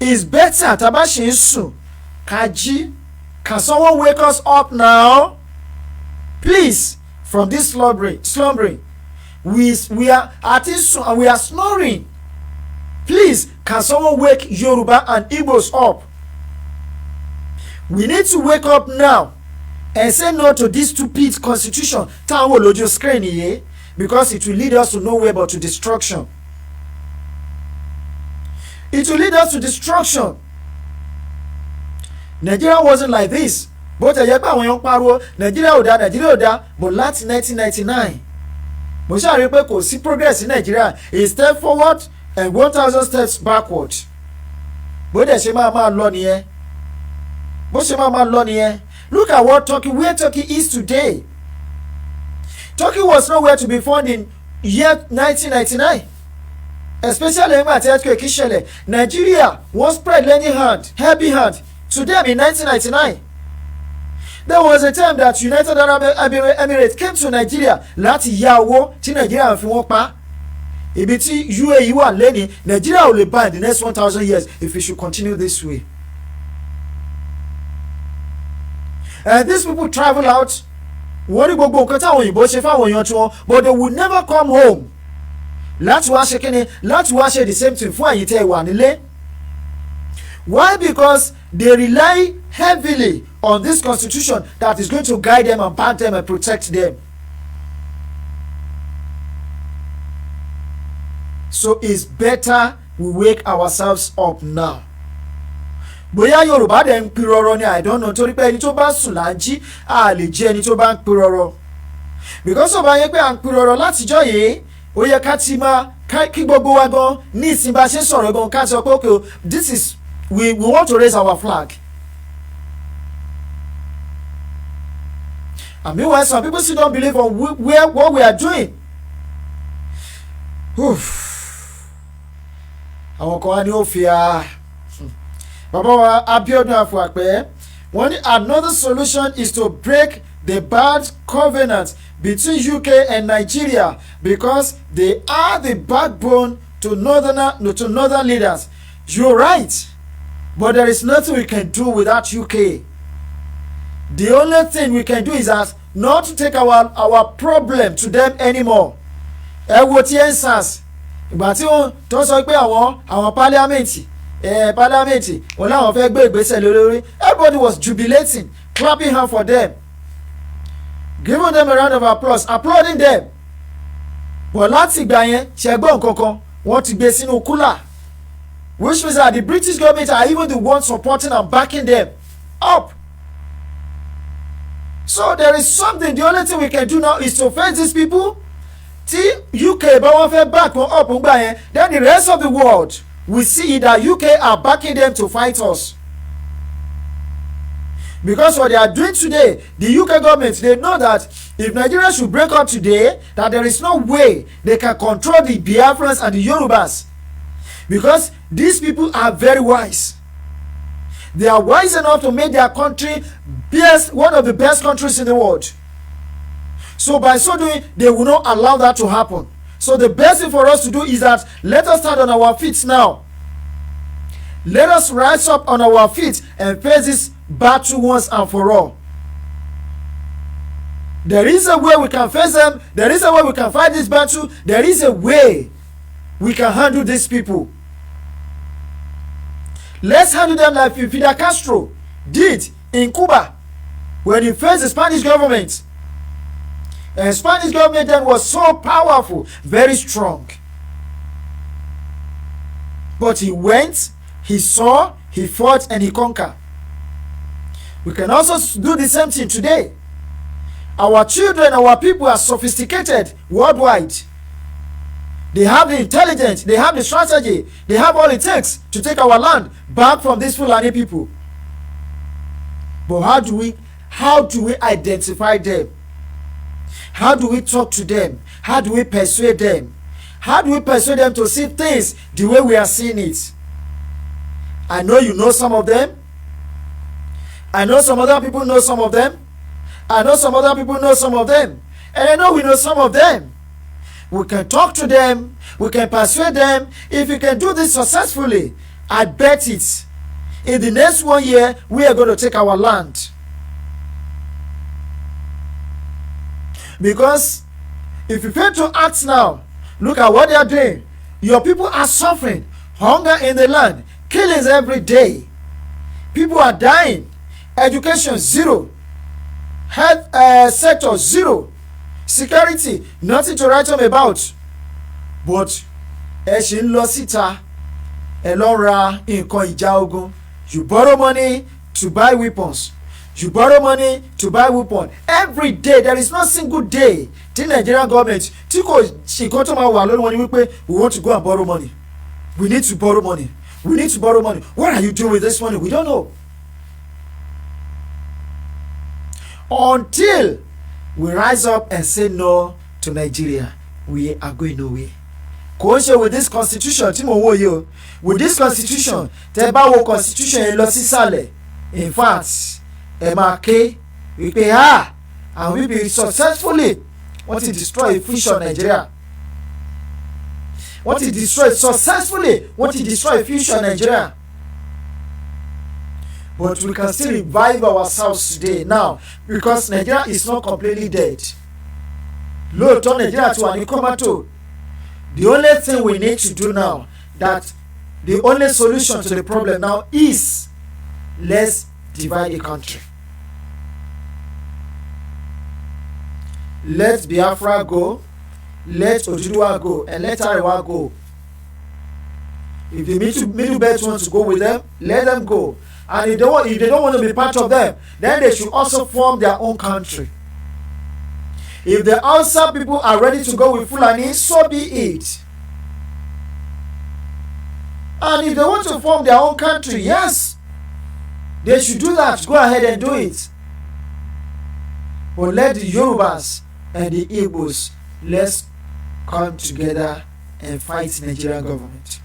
Speaker 2: It's better Tabashinsu Kaji. Can someone wake us up now? Please, from this slumbering. We are at this and we are snoring. Please, can someone wake Yoruba and Igbos up? We need to wake up now and say no to this stupid constitution. Because it will lead us to nowhere but to destruction. It will lead us to destruction. Nigeria wasn't like this. But Nigeria oda, but last 1999. Mo ṣáà rí pé kò sí progress in Nigeria. A step forward and 1,000 steps backward. Bó dẹ̀ ṣe máa lọ nìyẹn. Bó ṣe máa lọ nìyẹn. Look at where Turkey is today. Turkey was nowhere to be found in year 1999. Especially in the earthquake ṣẹlẹ̀. Nigeria was spread heavy hand to them in 1999. There was a time that United Arab Emirates came to Nigeria láti yá owó tí Nigeria fi wọ́n pa. Ibi tí UAE wà lẹ́ni, Nigeria will buy in the next 1,000 years if we should continue this way. And these people travel out. Wọ́n ní gbogbo nǹkan táwọn òyìnbó ṣe fáwọn èèyàn tí wọ́n, but they will never come home. Láti wá ṣe kíni, láti wá ṣe the same thing fún ẹ̀yin tẹ́ ẹ wà nílé. Why? Because they rely heavily on this constitution that is going to guide them and back them and protect them. So it's better we wake ourselves up now. Bóyá Yorùbá dẹ̀ ń pirọrọ ni I don't know, torí pé ẹni tó bá sùn là ń jí a lè jẹ́ ẹni tó bá ń pirọrọ. Because ọba yẹn pé à ń pirọrọ látijọ́ yìí ó yẹ ká ti máa kí gbogbo wa gan ní ìsìn bá ṣe sọ̀rọ̀ gan ká sọ pé okay, this is we want to raise our flag. And meanwhile, some people still don't believe on what we are doing. Àwọn kan wá ní ó fi Bàbá wa Abiodun Afuapẹ wọ́n ní another solution is to break the bad covenant between UK and Nigeria because they are the backbone to northern leaders. You're right, but there is nothing we can do without UK. The only thing we can do is not to take our problem to them anymore. Ẹ wo ti EndSARS ìgbà tí wọ́n tó sọ pé àwọn parliament wọ́n láwọn fẹ́ gbé ìgbésẹ̀ lórí. Everybody was jubilating, clapping hands for them, giving them a round of applause, applauding them. But láti ìgbà yẹn ṣẹgbọ́n kankan wọ́n ti gbé sínú kúlà, which means that the British government are even the ones supporting and backing them up. So there is something. The only thing we can do now is to face these people. Tí UK bá wọ́n fẹ́ back wọn up ńgbà yẹn, then the rest of the world will see that UK are backing them to fight us. Because what they are doing today, the UK government, they know that if Nigeria should break up today, that there is no way they can control the Biafrans and the Yorubas. Because these people are very wise. They are wise enough to make their country one of the best countries in the world. So by so doing, they will not allow that to happen. So the best thing for us to do is that let us stand on our feet now. Let us rise up on our feet and face this battle once and for all. There is a way we can face them. There is a way we can fight this battle. There is a way we can handle these people. Let's handle them like Fidel Castro did in Cuba when he faced the Spanish government. And the Spanish government then was so powerful, very strong. But he went, he saw, he fought, and he conquered. We can also do the same thing today. Our children, our people are sophisticated worldwide. They have the intelligence, they have the strategy, they have all it takes to take our land back from these Fulani people. But how do we identify them? How do we talk to them? How do we persuade them? How do we persuade them to see things the way we are seeing it? I know you know some of them. I know some other people know some of them. I know some other people know some of them. And I know we know some of them. We can talk to them. We can persuade them. If we can do this successfully, I bet it. In the next 1 year, we are going to take our land. Because if you fail to act now, look at what they are doing. Your people are suffering. Hunger in the land. Killings every day. People are dying. Education, zero. Health sector, zero. Security, nothing to write home about. But ẹ ṣì ń lọ síta, ẹ lọ ra nǹkan ìjà ogun. You borrow money to buy weapons. You borrow money to buy weapons. Every day, there is no single day tí Nigerian government tí kò ṣe nǹkan tó máa wà lórí wọn ni wípé we want to go and borrow money. We need to borrow money. We need to borrow money. What are you doing with this money? We don't know. Until we rise up and say no to Nigeria, we are going nowhere. Kò ń ṣe with this constitution tí mo wò yìí o. With this constitution, tẹ́ bá wo constitution yẹn lọ sísàlẹ̀. In fact, ẹ máa ké wípé and we be successfully wọ́n ti destroy future Nigeria. Wọ́n ti destroy successfully wọ́n ti destroy future Nigeria. But we can still revive ourselves today now because Nigeria is not completely dead. Lóòótọ́ Nigeria ti wà ní kọ́mátò. The only thing we need to do now, that the only solution to the problem now is let's divide the country. Let Biafra go, let Oduduwa go, and let Arewa go. If the middle belt want to go with them, let them go. And if they don't want to be part of them, then they should also form their own country. If the Hausa people are ready to go with Fulani, so be it. And if they want to form their own country, yes, they should do that. Go ahead and do it. But let the Yorubas and the Igbos, let's come together and fight the Nigerian government.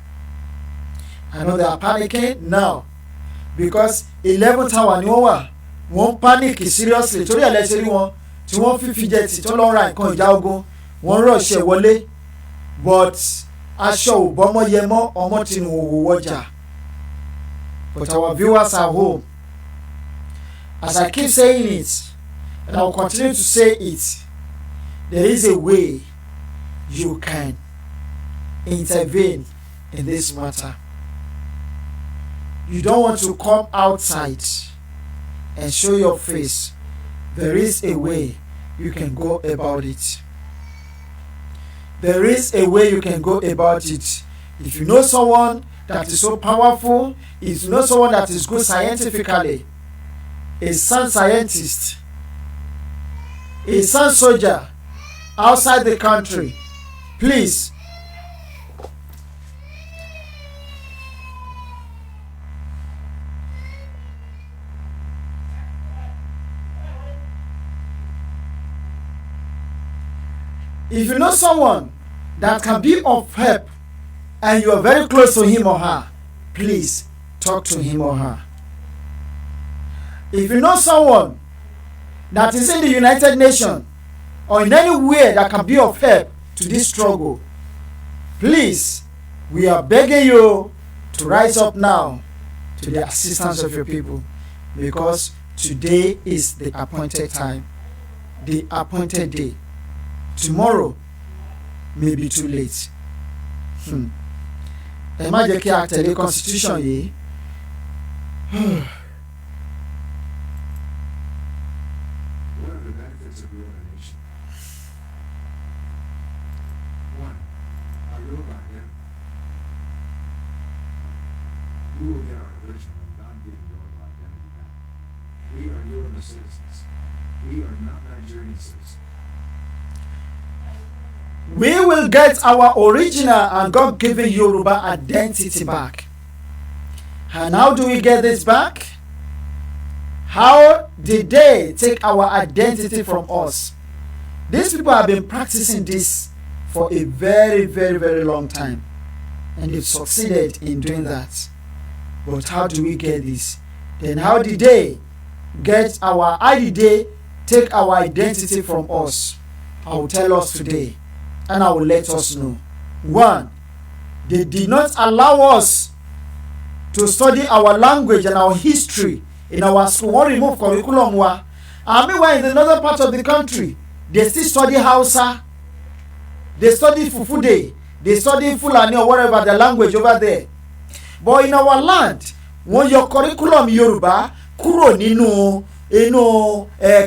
Speaker 2: I know they are panicking now because 11th hour ni wọ́n wà. Wọ́n panic seriously torí ẹlẹ́sẹ̀ rí wọn tí wọ́n fífi jẹ́tì tó lọ́ọ́ ra nǹkan ìjà ogun wọ́n rọ̀ṣẹ̀ wọlé but aṣọ ò bọ́mọ yẹ mọ́ ọmọ tí nù òwò wọjà. But our viewers are home. As I keep saying it, and I will continue to say it, there is a way you can intervene in this matter. You don't want to come outside and show your face. There is a way you can go about it. There is a way you can go about it. If you know someone that is so powerful, if you know someone that is good scientifically, a sound scientist, a sound soldier outside the country, please if you know someone that can be of help and you are very close to him or her, please talk to him or her. If you know someone that is in the United Nations or in anywhere that can be of help to this struggle, please, we are begging you to rise up now to the assistance of your people, because today is the appointed time, the appointed day. Tomorrow may be too late. Ẹ má jẹ́ kí a tẹ̀lé constitution yìí.
Speaker 1: What are the benefits of reorganization? 1. Our Yoruba identity. We will get our original non-being Yoruba identity back. We are Yoruba citizens. We are not Nigerian citizens.
Speaker 2: We will get our original and God-given Yoruba identity back. And how do we get this back? How did they take our identity from us? These people have been practicing this for a very, very, very long time. And they've succeeded in doing that. But how do we get this? Then how did they take our identity from us? I will tell us today, and I will let us know. 1, they did not allow us to study our language and our history in our school. One remove curriculum wa. I mean, we're in another part of the country, they still study Hausa, they study Fufude, they study Fulani or whatever the language over there. But in our land, when your curriculum Yoruba kúrò nínú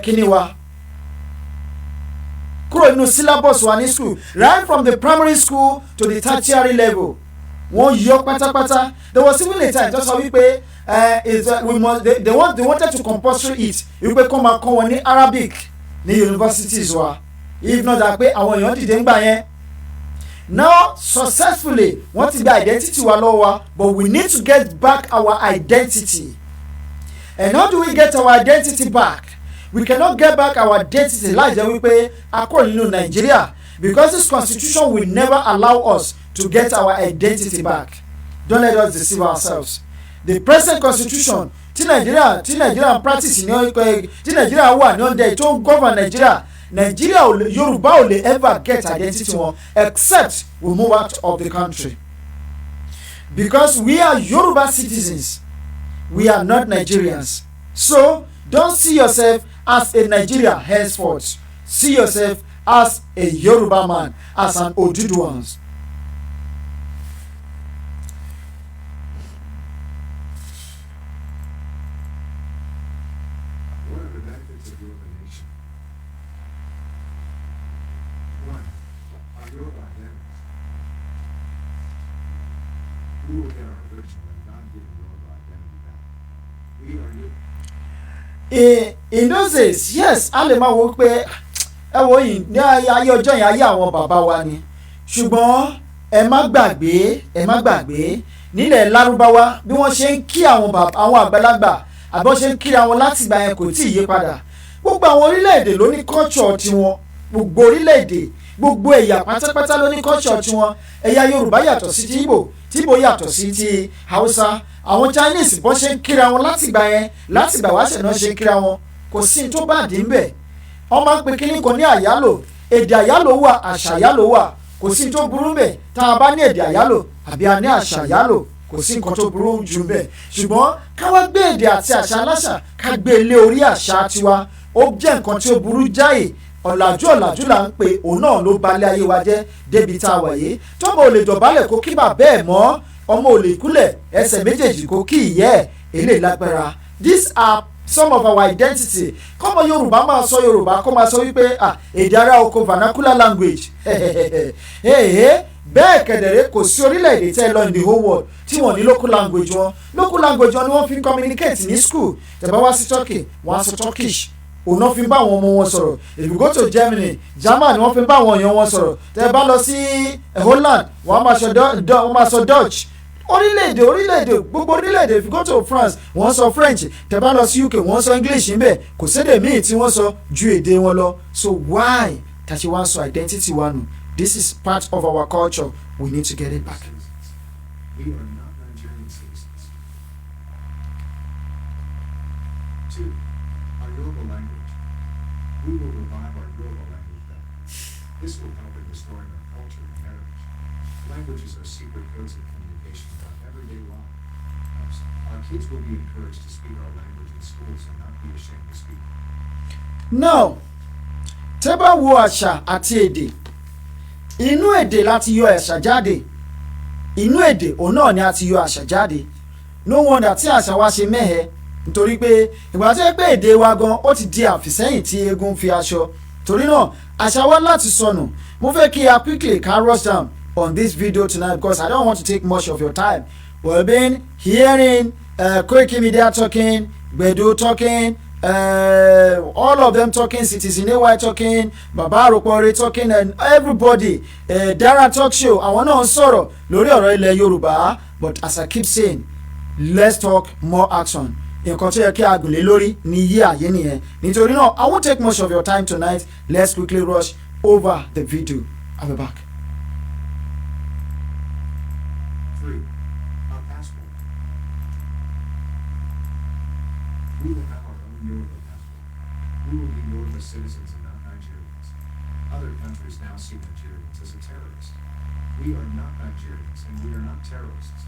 Speaker 2: kiniwa, kúrò nínú syllabus wa ní school, right from the primary school to the tertiary level, wọ́n yọ pátápátá. There was even a time just so wípé they wanted to compulsory it wípé kọ́ máa kọ́ wọn ní Arabic ní universities wa, if not that pé àwọn èèyàn dìde ń gbà yẹn. Now successfully wọ́n ti gba identity wa lọ́wọ́ wa, but we need to get back our identity. And how do we get our identity back? We cannot get back our identity láì jẹ́ wípé a kúrò nínú Nigeria, because this constitution will never allow us to get our identity back. Don't let us deceive ourselves. The present constitution tí Nigeria practice ní tí Nigeria wà ní ọ̀dẹ̀ tó ń govern Nigeria Yorùbá ò lè ever get identity wọn except we move out of the country, because we are Yoruba citizens, we are not Nigerians. So don't see yourself as a Nigerian henceforth. See yourself as a Yoruba man, as an Oduduwan.
Speaker 1: What are the benefits of Yoruba nation? 1. Our Yoruba identity. We will get our original and God-given Yoruba identity back. We are Yoruba.
Speaker 2: In those days, yes, a lè máa wo pé ẹ wo yìí ní ayé ọjọ́ yẹn ayé àwọn bàbá wa ni, ṣùgbọ́n ẹ má gbàgbé nílẹ̀ Lárúbáwá bí wọ́n ṣe ń kí àwọn àgbàlagbà àbí wọ́n ṣe ń kíra wọn láti ìgbà yẹn kò tí ì yí padà. Gbogbo àwọn orílẹ̀-èdè ló ní culture tiwọn, gbogbo orílẹ̀-èdè gbogbo ẹ̀yà pátápátá ló ní culture tiwọn. Ẹ̀yà Yorùbá yàtọ̀ sí ti Ìgbò, tí Ìgbò yàtọ̀ sí ti Hausa. Àwọn Chinese bọ́n ṣe ń kíra wọn láti ìgbà yẹn, láti ìgbà wáṣẹ̀ náà ṣe ń kíra wọn, kò sí tó bá dín bẹ́ẹ̀. Wọ́n máa ń pe kíní kan ní àyálò, èdè àyálò wà, àṣà àyálò wà, kò sí tó burú bẹ́ẹ̀. Tá a bá ní èdè àyálò àbí a ní àṣà àyálò, kò sí nǹkan tó burú jù bẹ́ẹ̀. Ṣùgbọ́n ká wá gbé èdè àti àṣà aláṣà ká gbé lé orí àṣà tiwa, ó jẹ́ nǹkan tí ó burú jáì. Ọ̀làjú là ń pè, òun náà ló balẹ̀ ayé wa jẹ́ débi tá a wà yìí. Tọ́mọ ò lè dọ̀bálẹ̀ kó kí bàbá ẹ̀ mọ́, ọmọ ò lè kúnlẹ̀ ẹsẹ̀ méjèèjì kó kí ìyẹ́ ẹ̀, eléyìí lágbára. These are some of our identity. Kọ́mọ Yorùbá máa sọ Yorùbá kó máa sọ wípé èdè ara oko vernacular language. Bẹ́ẹ̀ kẹ̀dẹ̀rẹ́ kò sí orílẹ̀-èdè tẹ́ lọ in the whole world tí wọ́n ní local language wọn. Local language wọn ni wọ́n fi ń communicate ní school. Tẹ́ bá wá sí Turkey, wọ́n á sọ Turkish. Òun náà fi ń bá àwọn ọmọ wọn sọ̀rọ̀. If you go to Germany, German wọ́n fi ń bá àwọn èèyàn wọn sọ̀rọ̀. Tẹ́ bá lọ sí Holland, wọ́n máa sọ Dutch. Orílẹ̀-èdè gbogbo orílẹ̀-èdè. If you go to France, wọ́n sọ French. Tẹ́ bá lọ sí UK, wọ́n sọ English níbẹ̀. Kò sédè míì tí wọ́n sọ ju èdè wọn lọ. So why tàṣí wá sọ identity wa nù? This is part of our culture. We need to get it back.
Speaker 1: We are not Nigerian citizens. 2. Our Yoruba language. We will revive our Yoruba language back. This will help in restoring our culture and heritage. Languages are secret codes of communication in our everyday lives. Our kids will be encouraged to speak our language in schools and not be ashamed to speak.
Speaker 2: Now, tẹ́ bá wo àṣà àti èdè, inú èdè láti yọ àṣà jáde, inú èdè òun náà ni a ti yọ àṣà jáde. No wonder tí àṣà wa ṣe mẹ́hẹ, nítorí pé ìgbà tí ẹ pé èdè wa gan ó ti di àfìsẹ́yìn tí eégún fi aṣọ. Torí náà àṣà wa láti sọnù. Mo fẹ́ kí a quickly can rush down on this video tonight because I don't want to take much of your time. We've been hearing Koiki Media talking, Gbedu talking, all of them talking, Citizen AY talking, Baba Aropore talking, and everybody, Dara Talk Show, àwọn náà sọ̀rọ̀ lórí ọ̀rọ̀ ilẹ̀ Yorùbá. But as I keep saying, let's talk more action. Nǹkan tó yẹ kí a gùn lé lórí ní yí àyè nìyẹn. Nítorí náà, I won't take much of your time tonight. Let's quickly rush over the video. I'll be back.
Speaker 1: We will have our own Yoruba passport. We will be Yoruba citizens and not Nigerians. Other countries now see Nigerians as a terrorist. We are not Nigerians and we are not terrorists.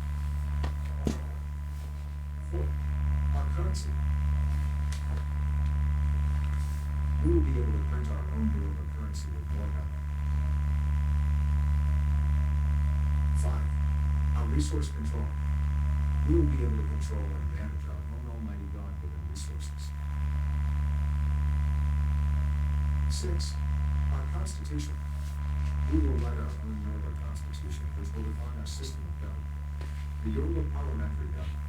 Speaker 1: 4. Our currency. We will be able to print our own Yoruba currency with more value. 5. Our resource control. We will be able to control and manage our own almighty God-given resources. 6. Our constitution. We will write our own Yoruba constitution, which will define our system of government. The Yoruba parliamentary government.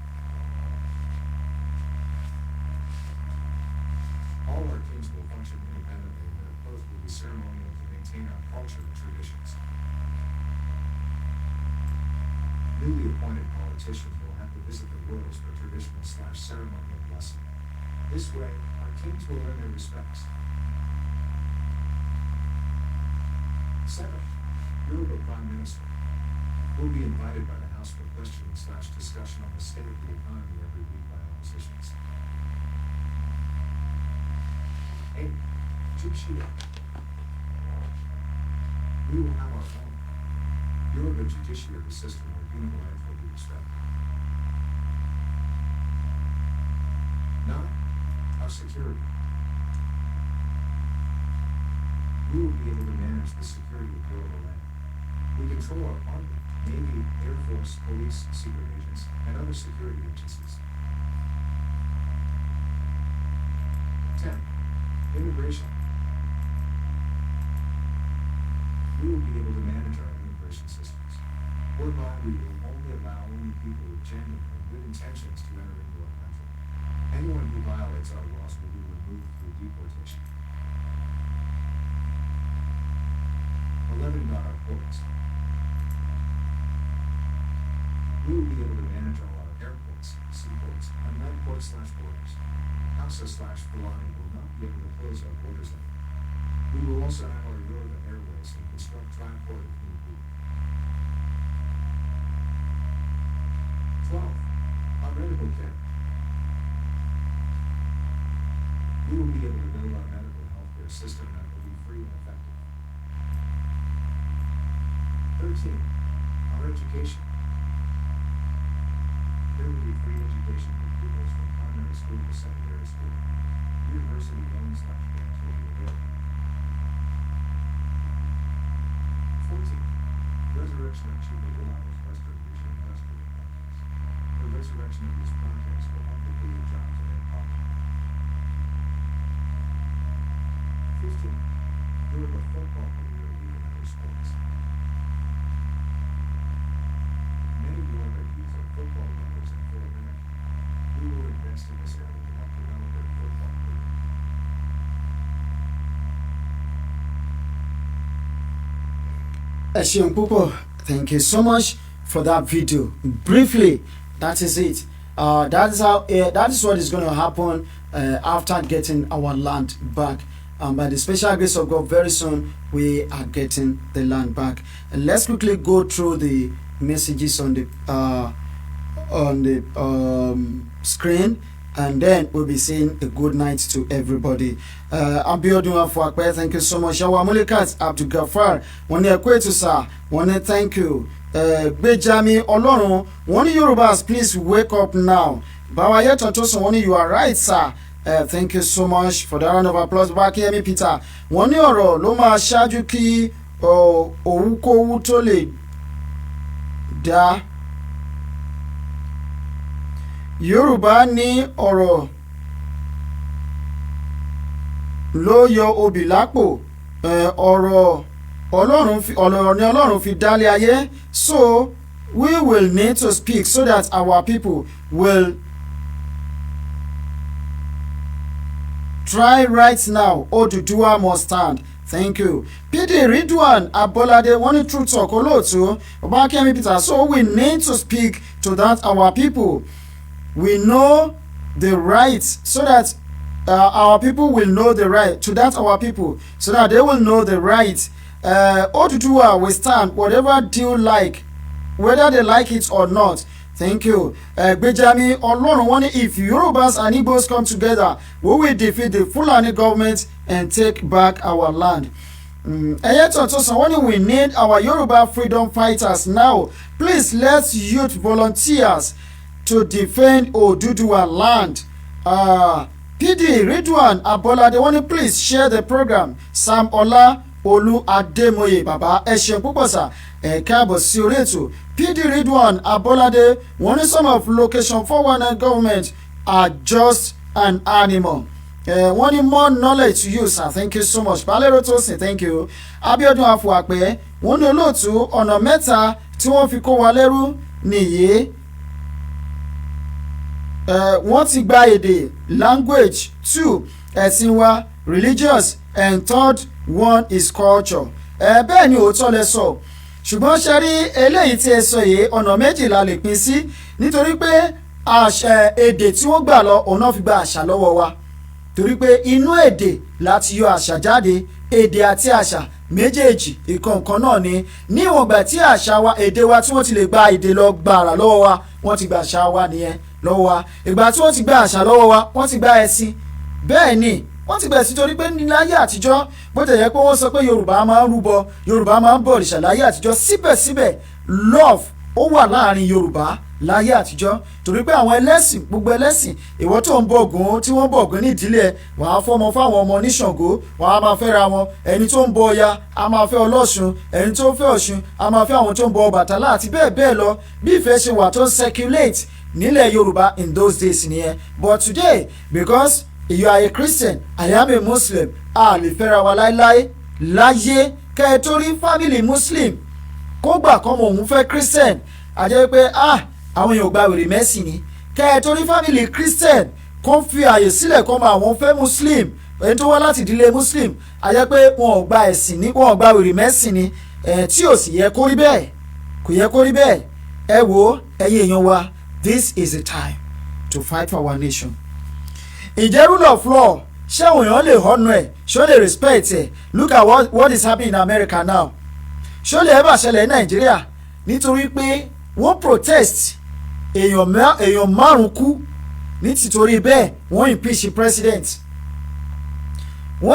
Speaker 1: All our kings will function independently and their oath will be ceremonial to maintain our culture and traditions. Newly appointed politicians will have to visit the worlds for traditional/ceremonial blessing. This way, our kings will earn their respects. 7. Yoruba Prime Minister. Will be invited by the House for questioning/discussion on the state of the economy every week by oppositions. 8. Judiciary. We will have our own Yoruba judiciary system where human life will be respected. 9. Our security. We will be able to manage the security of Yoruba land. We control our army, navy, air force, police, secret agents, and other security agencies. 10. Immigration. We will be able to manage our immigration systems, whereby we will only allow people with genuine and good intentions to enter into our country. Anyone who violates our laws will be removed through deportation. 11. Our ports. We will be able to manage all our airports, seaports, unmanned ports/borders. Hausa/Fulani will not be able to close our borders anymore. We will also have our Yoruba airways and construct triport if need be. 12. Our medical care. We will be able to build our medical healthcare system that will be free and effective. 13. Our education. There will be free education for pupils from primary school to secondary school. University loans/grants will be available. 14. Resurrection of Chief-of-Wales Western Region Industrial Projects. The resurrection of these projects will help the create jobs in their pocket. 15. Yoruba football career league and other sports. Many Yoruba youth are football lovers and full of energy. We will invest in this area to help develop their football career.
Speaker 2: Ẹ ṣeun púpọ̀. Thank you so much for that video. Briefly, that is it. That is what is going to happen after getting our land back. By the special grace of God, very soon we are getting the land back. And let's quickly go through the messages on the screen, and then we'll be saying a good night to everybody. Abiodun Afwakpe, thank you so much. Our Mulikat Abdul Gafar, one year to sir, one thank you. Bejami Olorun, one Yorubas, please wake up now. Bawaye Totoso, one you are right, sir. Thank you so much for that round of applause. Back here, me Peter. One ọ̀rọ̀ ló máa ṣáájú kí òwúkówú tó lè dá. Yorùbá ní ọ̀rọ̀ ló yọ obì lápò. Ọ̀rọ̀ ni Ọlọ́run fi dálé ayé. So we will need to speak so that our people will try right now. Oduduwa must stand. Thank you. PD Ridwan Abolade, one true talk olóòtú Obakemi Peter. So we need to speak to that our people. We know the rights so that our people will know the right. To that our people so that they will know the right. Oduduwa will stand whatever deal like, whether they like it or not. Thank you. Gbejami Ọlọ́run wọ́n ní if Yorubas and Igbos come together, we will defeat the Fulani government and take back our land. Ẹyẹ́tọ̀ tó sàn wọ́n ní we need our Yoruba freedom fighters now. Please let's youth volunteers to defend Oduduwa land. PD Ridwan Abolade wọ́n ní please share the program. Sam Ọlá Olú Adémoyè bàbá ẹ ṣeun púpọ̀ sà ẹ káàbọ̀ sí orí ètò. PD Ridwan Abolade wọ́n ní some of location 419 government are just an animal. Wọ́n ní more knowledge to you sir, thank you so much. Balero Tosin, thank you. Abiodun Afuapẹ wọ́n ní olóòtú ọ̀nà mẹ́ta tí wọ́n fi kó wa lẹ́rú nìyí. Wọ́n ti gba èdè language 2 ẹ̀sìn wa religious and third one is culture. Bẹ́ẹ̀ ni òótọ́ lẹ sọ ṣùgbọ́n ṣe rí eléyìí tí ẹ sọ yìí ọ̀nà méjì la lè pín sí nítorí pé èdè tí wọ́n gbà lọ òun náà fi gba àṣà lọ́wọ́ wa torí pé inú èdè láti yọ àṣà jáde èdè àti àṣà méjèèjì ìkọ̀ọ̀kan náà ni níwọ̀n gbà tí àṣà wa èdè wa tí wọ́n ti lè gba èdè lọ gbàrà lọ́wọ́ wa wọ́n ti gba àṣà wa nìyẹn lọ́wọ́ wa ìgbà tí wọ́n ti gba àṣà lọ́wọ́ wa wọ́n ti gba ẹ̀sìn bẹ́ẹ̀ ni wọ́n ti bẹ̀rẹ̀ sí torí pé láyé àtijọ́ bó tẹ̀ yẹ pé wọ́n sọ pé Yorùbá máa ń rúbọ Yorùbá máa ń bọ òrìṣà láyé àtijọ́ síbẹ̀síbẹ̀ love ó wà láàrin Yorùbá láyé àtijọ́ torí pé àwọn ẹlẹ́sìn gbogbo ẹlẹ́sìn ìwọ tó ń bọ Ògún tí wọ́n bọ Ògún ní ìdílé ẹ̀ wọ́n á fọ́mọ fáwọn ọmọ ní Ṣàngó wọ́n á máa fẹ́ra wọn ẹni tó ń bọ Ọya á máa fẹ́ Ọlọ́ṣun ẹni tó ń fẹ́ Ọ̀ṣun á máa fẹ́ àwọn tó ń bọ Ọbàtálá àti bẹ́ẹ̀ bẹ́ẹ̀ lọ bí ìfẹ́ ṣe wà tó ń circulate nílẹ̀ Yorùbá in those days nìyẹn but today because you are a Christian I am a Muslim a lè fẹ́ra wa láéláé láyé kẹ́ ẹ tó rí family Muslim kó gbà kọ́ mọ̀ òun fẹ́ Christian àjẹ́ pé àwọn èèyàn gba wèrè mẹ́sìn ni kẹ́ ẹ tó rí family Christian kó fi àyè sílẹ̀ kọ́ mọ̀ àwọn fẹ́ Muslim ẹni tó wá láti ìdílé Muslim àjẹ́ pé wọn ò gba ẹ̀sìn ní wọn ò gba wèrè mẹ́sìn ni tí ò sì yẹ kó rí bẹ́ẹ̀ kò yẹ kó rí bẹ́ẹ̀ ẹ wo ẹ̀yin èèyàn wa this is the time to fight for our nation. Ìjẹ́ rule of law ṣé àwọn èèyàn lè honour ẹ̀ ṣé ó lè respect ẹ̀ look at what is happening in America now ṣé ó lè ever ṣẹlẹ̀ ní Nàìjíríà nítorí pé wọ́n protest èèyàn márùn kú ní tìtorí bẹ́ẹ̀ wọ́n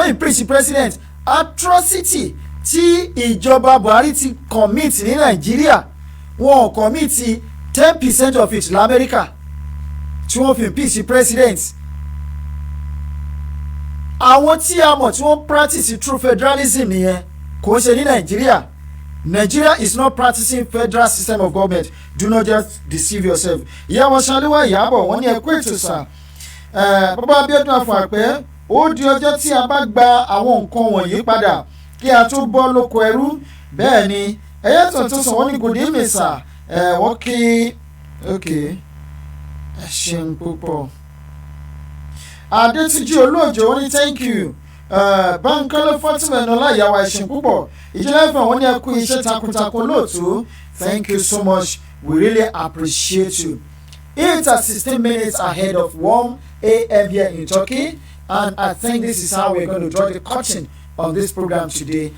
Speaker 2: impeach president atrocity tí ìjọba Buhari ti commit ní Nàìjíríà wọ́n commit 10% of it l'Amẹ́ríkà tí wọ́n fi impeach president. Àwọn tí a mọ̀ tí wọ́n practice true federalism nìyẹn kò ṣe ní Nàìjíríà. Nigeria is not practicing federal system of government. Do not just deceive yourself. Ìyàwó Ṣaléwá Ìyábọ̀ wọ́n ní ẹ̀kú ètò sà. Bàbá Abíọ́dún Afọ̀àpẹ́ ó di ọjọ́ tí a bá gba àwọn nǹkan wọ̀nyí padà kí a tó bọ́ lóko ẹrú. Bẹ́ẹ̀ ni ẹ̀yẹ́tọ̀ tó sọ wọ́n ní good evening sà. Wọ́n kí ẹ ṣeun púpọ̀. Adétúnjí Olóòjò wọ́n ní thank you. Bankole Fatima Enola ìyàwó ẹ̀sìn púpọ̀ ìjìnlẹ̀ fún àwọn ní ẹkú iṣẹ́ takuntakun lóòtú thank you so much we really appreciate you. It's at 16 minutes ahead of 1 a.m. here in Turkey and I think this is how we're going to draw the curtain on this program today.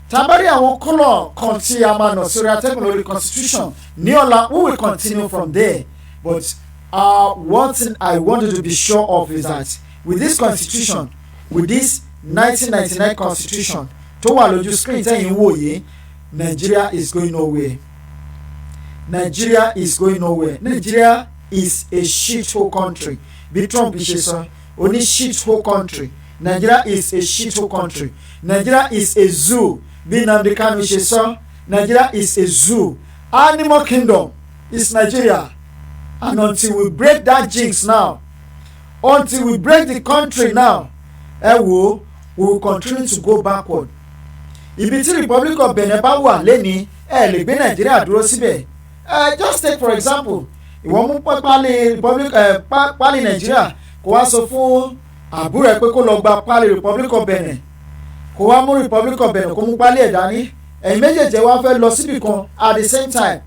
Speaker 2: Tabari àwọn kọ́lọ̀ kan tí a máa nà sórí atẹ́gùn lórí constitution ní ọ̀la we will continue from there but one thing I wanted to be sure of is that with this constitution with this 1999 constitution tó wà lójú screen tẹ́yìn wò yìí Nigeria is going nowhere. Nigeria is going nowhere. Nigeria is a shithole country. Bí Trump ṣe sọ ó ní shithole country. Nigeria is a shithole country. Nigeria is a zoo. Bí Nnamdi Kanu ṣe sọ Nigeria is a zoo. Animal kingdom is Nigeria. And until we break that jinx now, until we break the country now, we will continue to go backward. Ibi tí Republic of Benin bá wà lẹ́ni lè gbé Nàìjíríà dúró síbẹ̀. Just take for example, ìwọ mú pálí Nàìjíríà kó wá sọ fún àbúrò ẹ pé kó lọ gba pálí Republic of Benin kó wá mú Republic of Benin kó mú pálí ẹ̀ dání ẹ̀yin méjèèjì wá fẹ́ lọ síbì kan at the same time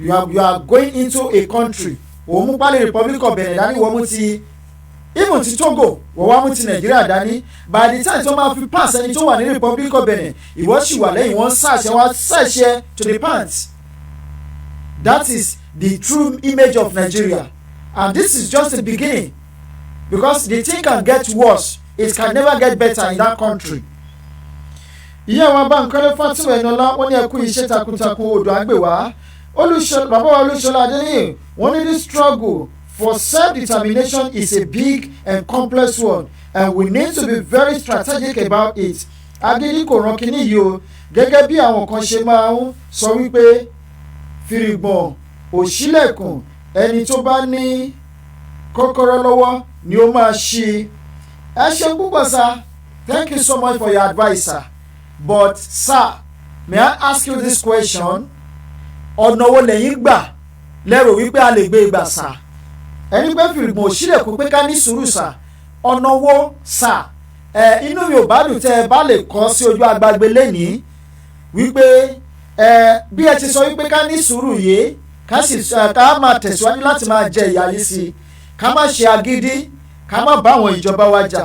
Speaker 2: you are going into a country òun mú pálí Republic of Benin dání wọ́n mú ti even ti Togo wọ́n wá mú ti Nàìjíríà dání by the time tó máa fi pass ẹni tó wà ní Republic of Benin ìwọ sì wà lẹ́yìn wọ́n ṣàṣẹ to the pants. That is the true image of Nigeria. And this is just the beginning, because the thing can get worse. It can never get better in that country. Ìyá wa Bánkọ́lé Fátímọ̀ Ẹniọlá wọ́n ní ẹ kú iṣẹ́ takuntakun odò àgbèwá. Bàbá wa Olúṣọlá Adéníyì wọ́n ní this struggle for self-determination is a big and complex one, and we need to be very strategic about it. Agídí kò ràn kíní yìí o, gẹ́gẹ́ bí àwọn kan ṣe máa ń sọ wípé fìrìgbọ̀n òṣìlẹ̀kùn ẹni tó bá ní kọ́kọ́rọ́ lọ́wọ́ ni ó máa ṣí. Ẹ ṣe púpọ̀ sir, thank you so much for your advice sir. But sir, may I ask you this question? Ọ̀nà wo lẹ́yìn gbà lérò wípé a lè gbé ìgbà sà? Ẹni pé fìrìgbọ̀n òṣìlẹ̀kùn pé ká ní sùúrù sà. Ọ̀nà wo sà? Inú mi ò bá dùn tẹ́ ẹ bá lè kọ́ sí ojú agbágbé lẹ́nìí wípé bí ẹ ti sọ wípé ká ní sùúrù yìí ká máa tẹ̀síwájú láti máa jẹ ìyà yìí sí, ká má ṣe agídí, ká má bá àwọn ìjọba wa jà,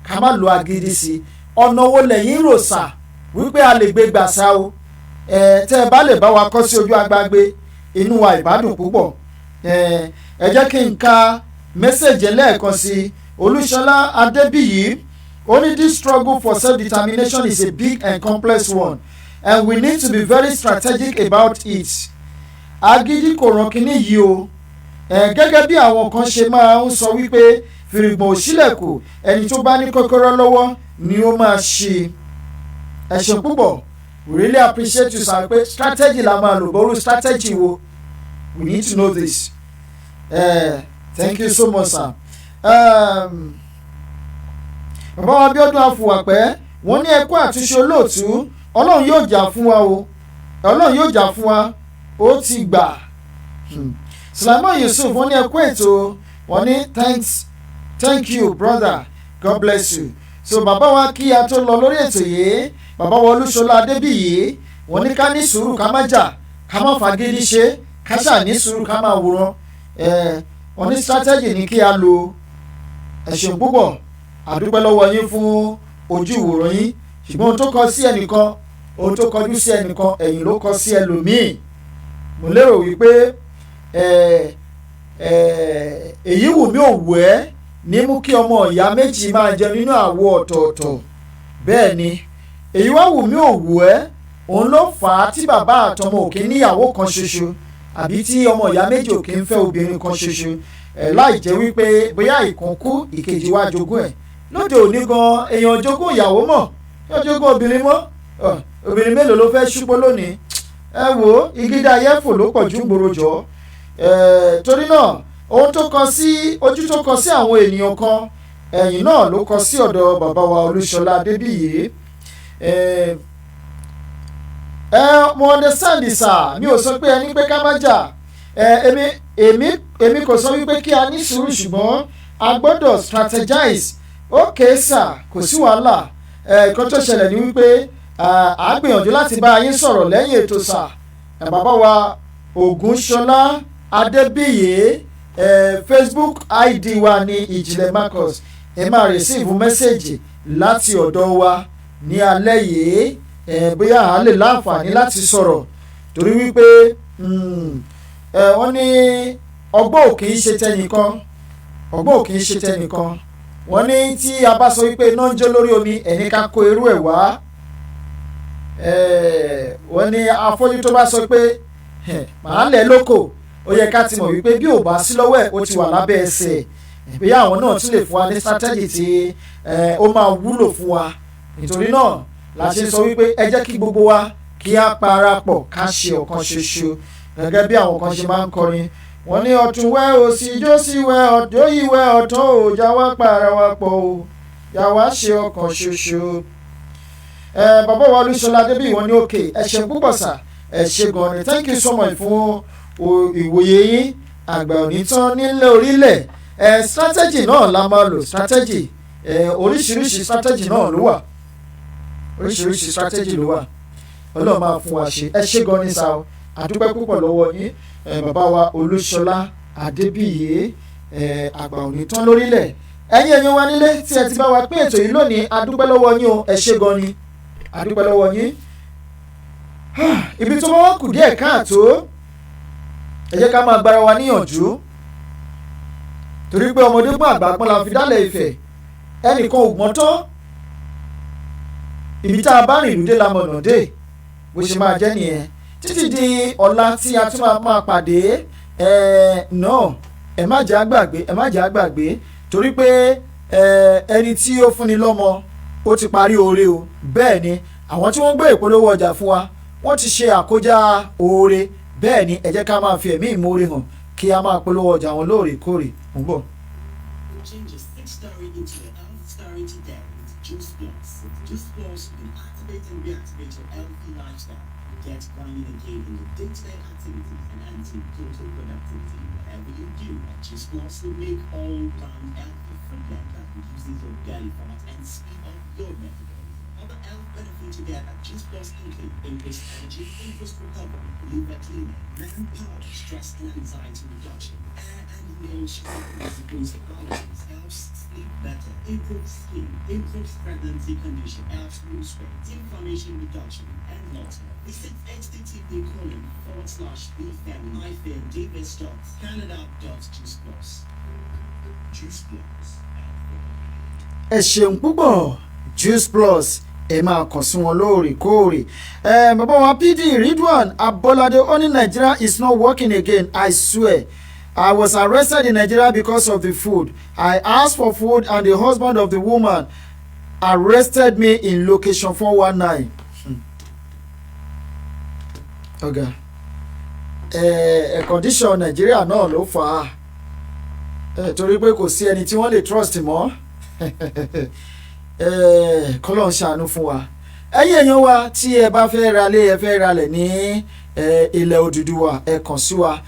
Speaker 2: ká má lo agídí sí. Ọ̀nà wo lẹ́yìn rò sà wípé a lè gbé gbà sá o? Tẹ́ ẹ bá lè bá wa kọ́ sí ojú agbágbé, inú wa ìbádùn púpọ̀. Ẹ jẹ́ kí n ka mẹ́sẹ̀jì lẹ́ẹ̀kan sí. Olúṣọlá Adébíyì, only this struggle for self-determination is a big and complex one, and we need to be very strategic about it. Agídí kò ràn kíní yìí o. Gẹ́gẹ́ bí àwọn kan ṣe máa ń sọ wípé fìrìgbọ̀n òṣìlẹ̀kùn ẹni tó bá ní kọ́kọ́rọ́ lọ́wọ́ ni ó máa ṣí. Ẹ ṣé púpọ̀, we really appreciate you sir pé strategy la máa lò, bọ́rú strategy wo? We need to know this. Thank you so much sir. Bàbá wa Abíọ́dún Afùwàpẹ́ wọ́n ní ẹ kú àtúnṣe olóòtú, Ọlọ́run yóò jà fún wa o, Ọlọ́run yóò jà fún wa, ó ti gbà. Sulaiman Yusuf wọ́n ní ẹ kú ètò, wọ́n ní thank you brother, God bless you. So bàbá wa kí a tó lọ lórí ètò yìí, bàbá wa Olúṣọlá Adébíyì wọ́n ní ká ní sùúrù, ká má jà, ká má fagídí ṣe, ká ṣáà ní sùúrù, ká má wòran. Wọ́n ní strategy ní kí a lò. Ẹ ṣeun púpọ̀, àdúpẹ́ lọ́wọ́ yín fún ojú ìwòran yín, ṣùgbọ́n ohun tó kọ sí ẹnìkan, ohun tó kọjú sí ẹnìkan, ẹ̀yìn ló kọ sí ẹlòmíì. Mo lérò wípé èyí wù mí ò wù ẹ́ ní mú kí ọmọ ìyá méjì máa jẹ nínú àwo ọ̀tọ̀ọ̀tọ̀. Bẹ́ẹ̀ ni èyí wá wù mí ò wù ẹ́, òun ló fà á tí bàbá àtọmọ òkè níyàwó kan ṣoṣo, àbí tí ọmọ ìyá méjì òkè ń fẹ́ obìnrin kan ṣoṣo, láì jẹ́ wípé bóyá ìkan kú ìkejì wá jogún ẹ̀. Lóde òní gan èèyàn jogún ìyàwó mọ̀, yóò jogún obìnrin mọ́. Obìnrin mélòó ló fẹ́ ṣubú lónìí? Ẹ wo igídá ayẹ́fò ló pọ̀ jù gbòòrò jọ. Torí náà ohun tó kọ sí ojú tó kọ sí àwọn ènìyàn kan, ẹ̀yìn náà ló kọ sí ọ̀dọ̀ bàbá wa Olúṣọlá Adébíyì. Mo understand sir, mi ò sọ pé ẹni pé ká má jà. Èmi kò sọ wípé kí a ní sùúrù, ṣùgbọ́n a gbọ́dọ̀ strategize. Okay sir, kò sí wàhálà. Nǹkan tó ṣẹlẹ̀ ni wípé à gbìyànjú láti bá yín sọ̀rọ̀ lẹ́yìn ètò sir. Bàbá wa Ògúnṣọlá Adébíyì, Facebook ID wa ní Ìjìnlẹ̀ Marcus. Ẹ máa receive message láti ọ̀dọ̀ wa ní alẹ́ yìí, bóyá a lè láǹfààní láti sọ̀rọ̀, torí wípé wọ́n ní ọgbọ́n ò kì í ṣe tẹnìkan, ọgbọ́n ò kì í ṣe tẹnìkan. Wọ́n ní tí a bá sọ wípé iná ń jó lórí omi, ẹni ká kó irú ẹ̀ wá. Wọ́n ní afọ́jú tó bá sọ pé màá lẹ̀ lóko, ó yẹ ká ti mọ̀ wípé bí ò bá sí lọ́wọ́ ẹ̀ ó ti wà lábẹ́ ẹsẹ̀. Bóyá àwọn náà tún lè fún wa ní strategy tí ó máa wúlò fún wa. Nítorí náà la ṣe sọ wípé ẹ jẹ́ kí gbogbo wa kí á parapọ̀ ká ṣe ọ̀kan ṣoṣo, gẹ́gẹ́ bí àwọn kan ṣe máa ń kọrin. Wọ́n ní ọ̀tún wẹ́ òsì jó sí wẹ́ ọ̀dọ́ ìwẹ́ ọ̀tọ́ ò já wá para wa pọ̀ o, já wá ṣe ọ̀kan ṣoṣo. Bàbá wa Olúṣọlá Adébíyì wọ́n ní òkè, ẹ ṣé púpọ̀ sà, ẹ ṣé gan ni, thank you so much fún ìwòye yín. Àgbà òní tán nílé orílẹ̀. Strategy náà la máa lò, strategy oríṣiríṣi strategy náà ló wà, oríṣiríṣi strategy ló wà. Ọlọ́run máa fún wa ṣe. Ẹ ṣé gan ni sà o, àdúpẹ́ púpọ̀ lọ́wọ́ yín. Bàbá wa Olúṣọlá Adébíyì, àgbà òní tán lórílẹ̀. Ẹ̀yin wa nílé tí ẹ ti bá wa pín ètò yìí lónìí, àdúpẹ́ lọ́wọ́ yín o, ẹ ṣé gan ni, àdúpẹ́ lọ́wọ́ yín. Ibi tó bá wá kù díẹ̀ káàtó, ẹ jẹ́ ká máa gbára wa níyànjú torí pé ọmọdé gbọ́n àgbà gbọ́n la fi dálẹ̀ Ifẹ̀ ẹnìkan ò gbọ́n tán ibi tá a bá rìn ìlú dé la mọ̀nà dé bó ṣe máa jẹ́ nìyẹn títí di ọ̀la tí a tún máa pàdé náà ẹ má jẹ́ àgbàgbé torí pé ẹni tí ó fúnni lọ́mọ ó ti parí oore o bẹ́ẹ̀ ni àwọn tí wọ́n gbé ìpolówó ọjà fún wa wọ́n ti ṣe àkójá oore bẹ́ẹ̀ ni ẹ jẹ́ ká máa fi ẹ̀mí ìmoore hàn kí a máa polówó ọjà wọn lóòrèkóòrè ń bọ̀.
Speaker 3: Change a 6-story into an 11-story today with Juice Plus. Juice Plus can activate and reactivate your healthy lifestyle. Get grinding again in your day-to-day activities and anti-total productivity. Whatever you do, Juice Plus will make all-round healthy food blend that reduces your belly fat and speed up your metabolism. Other health benefits you get at Juice Plus include increased energy, increased recovery, liver cleaning, manpower, stress and anxiety reduction, hair and nail strength, increased allergies, helps sleep better, improves skin, improves pregnancy condition, helps lose weight, inflammation reduction, and lots more. Visit http://bfm-davis.canada.juiceplus. Juice Plus.
Speaker 2: ẹ ṣeun púpọ̀ Juice Plus ẹ máa kàn sí wọn lóòrèkóòrè bàbá wa PD Ridwan Abolade ó ní Nigeria is not working again. I swear I was arrested in Nigeria because of the food. I asked for food and the husband of the woman arrested me in location 419. ọ̀gá condition Nigeria náà ló fà á torí pé kò sí ẹni tí wọ́n lè trust mọ́ kọ́lọ́n ṣàánú fún wa ẹ̀yin èèyàn wa tí ẹ bá fẹ́ ralé ẹ fẹ́ ralẹ̀ ní ilẹ̀ Odùduwà ẹ kàn sí wa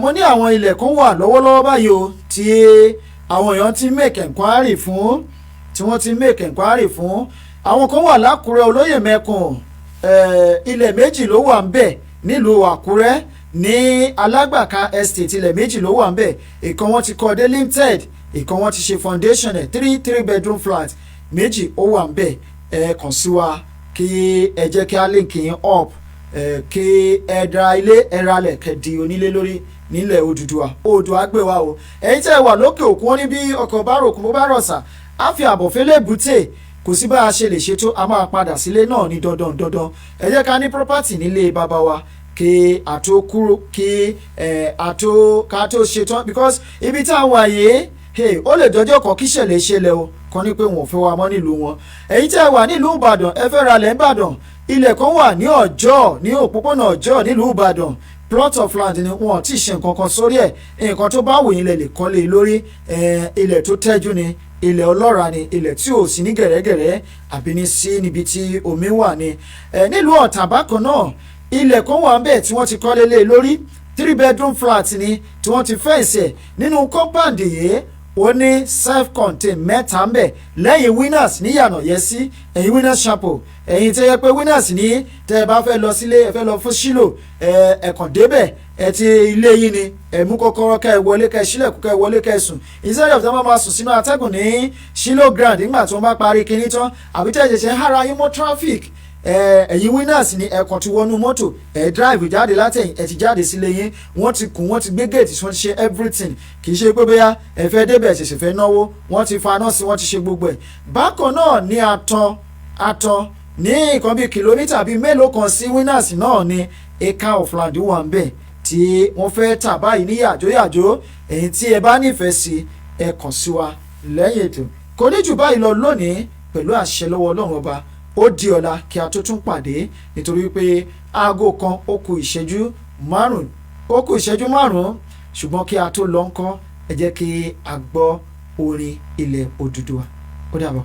Speaker 2: mo ní àwọn ilẹ̀ kan wà lọ́wọ́lọ́wọ́ báyìí o tí àwọn èèyàn ti make enquiry fún àwọn kan wà l'Ákúrẹ́ Olóyè Mẹ́kùn ilẹ̀ méjì ló wà ń bẹ̀ nílùú Àkúrẹ́ ní Alágbàká estate ilẹ̀ méjì ló wà ń bẹ̀ ìkan wọ́n ti kọ́ dé limited ìkan wọ́n ti ṣe foundation ẹ̀ three bedroom flat méjì ó wà ń bẹ̀ ẹ kàn sí wa kí ẹ jẹ́ kí a link yín up kí ẹ ra ilé ẹ ralẹ̀ kẹ̀dí onílé lórí nílẹ̀ Odùduwà Oòduà gbé wa o ẹ̀yin tẹ́ ẹ wà lókè òkun wọn ní bí ọkọ̀ bá ròkun bó bá rọ̀ṣà á fi àbọ̀fẹ́lẹ́ bùtè kò sí bá a ṣe lè ṣètò a máa padà sílé náà ní dandan ẹ jẹ́ ká ní property nílé bàbá wa kí a tó kúrò kí ká tó ṣetán because ibi tá a wà yìí ó lè dọjọ́ kan kí ṣẹlẹ̀ o kan ní pé wọn ò fẹ́ wa mọ́ nílùú wọn ẹ̀yin tẹ́ ẹ wà nílùú Ìbàdàn ẹ fẹ́ ra lẹ̀ Ìbàdàn ilẹ̀ kan wà ní Ọ̀jọ́ ní òpópónà Ọ̀jọ́ nílùú Ìbàdàn plot of land ni wọn ti ṣe nǹkan kan sórí ẹ̀ nǹkan tó bá wù yín lẹ lè kọ́lé lórí ilẹ̀ tó tẹ́jú ni ilẹ̀ ọlọ́ra ni ilẹ̀ tí ò sí ní gẹ̀rẹ́gẹ̀rẹ́ àbí ní sí níbi tí omi wà ni nílùú Ọ̀tà bákan náà ilẹ̀ kan wà ń bẹ̀ tí wọ́n ti kọ́lé lé lórí 3 bedroom flat ni tí wọ́n ti fẹ́ǹsì ẹ̀ nínú compound yìí ó ní self-contained mẹ́ta ń bẹ̀ lẹ́yìn winners ní yànà yẹsí ẹ̀yìn winners chapel ẹ̀yìn tẹ́ yẹ pé winners ní tẹ́ ẹ bá fẹ́ lọ sílé ẹ fẹ́ lọ fún sílò ẹ̀kàn débẹ̀ ẹ ti ilé yín ni ẹ mú kọ́kọ́rọ́ kẹ́ ẹ wọlé kẹ́ ẹ sílẹ̀kùn kẹ́ ẹ wọlé kẹ́ ẹ sùn instead of tẹ́ máa sùn sínú atẹ́gùn ní sílò grand nígbà tí wọ́n bá parí kinní tán àbí tẹ́ ẹ ṣẹ̀ṣẹ̀ ń hára yín mọ́ traffic ẹ̀yin winners ni ẹ̀kàn ti wọnú mọ́tò ẹ̀ drive jáde látẹ̀yìn ẹ̀ ti jáde sílé yín wọ́n ti kùn wọ́n ti gbé gate wọ́n ti ṣe everything kì í ṣe pé bóyá ẹ fẹ́ débẹ̀ ṣẹ̀ṣẹ̀ fẹ́ náwó wọ́n ti faná sí wọ́n ti ṣe gbogbo ẹ̀ bákan náà ní Àtàn ní nǹkan bíi kìlómítà bíi mélòó kan sí winners náà ni acre of land wà ń bẹ̀ tí wọ́n fẹ́ tà báyìí ní yàjóyàjó èyí tí ẹ bá nífẹ̀ẹ́ sí ẹ kàn sí wa lẹ́yìn ètò kò ní jù báyìí lọ lónìí pẹ̀lú àṣẹ lọ́wọ́ Ọlọ́run ọba ó di ọ̀la kí a tó tún pàdé nítorí pé aago kan ó kù ìṣẹ́jú márùn-ún ṣùgbọ́n kí a tó lọ ńkọ́ ẹ jẹ́ kí a gbọ́ orin ilẹ̀ Odùduwà ó dàbọ̀.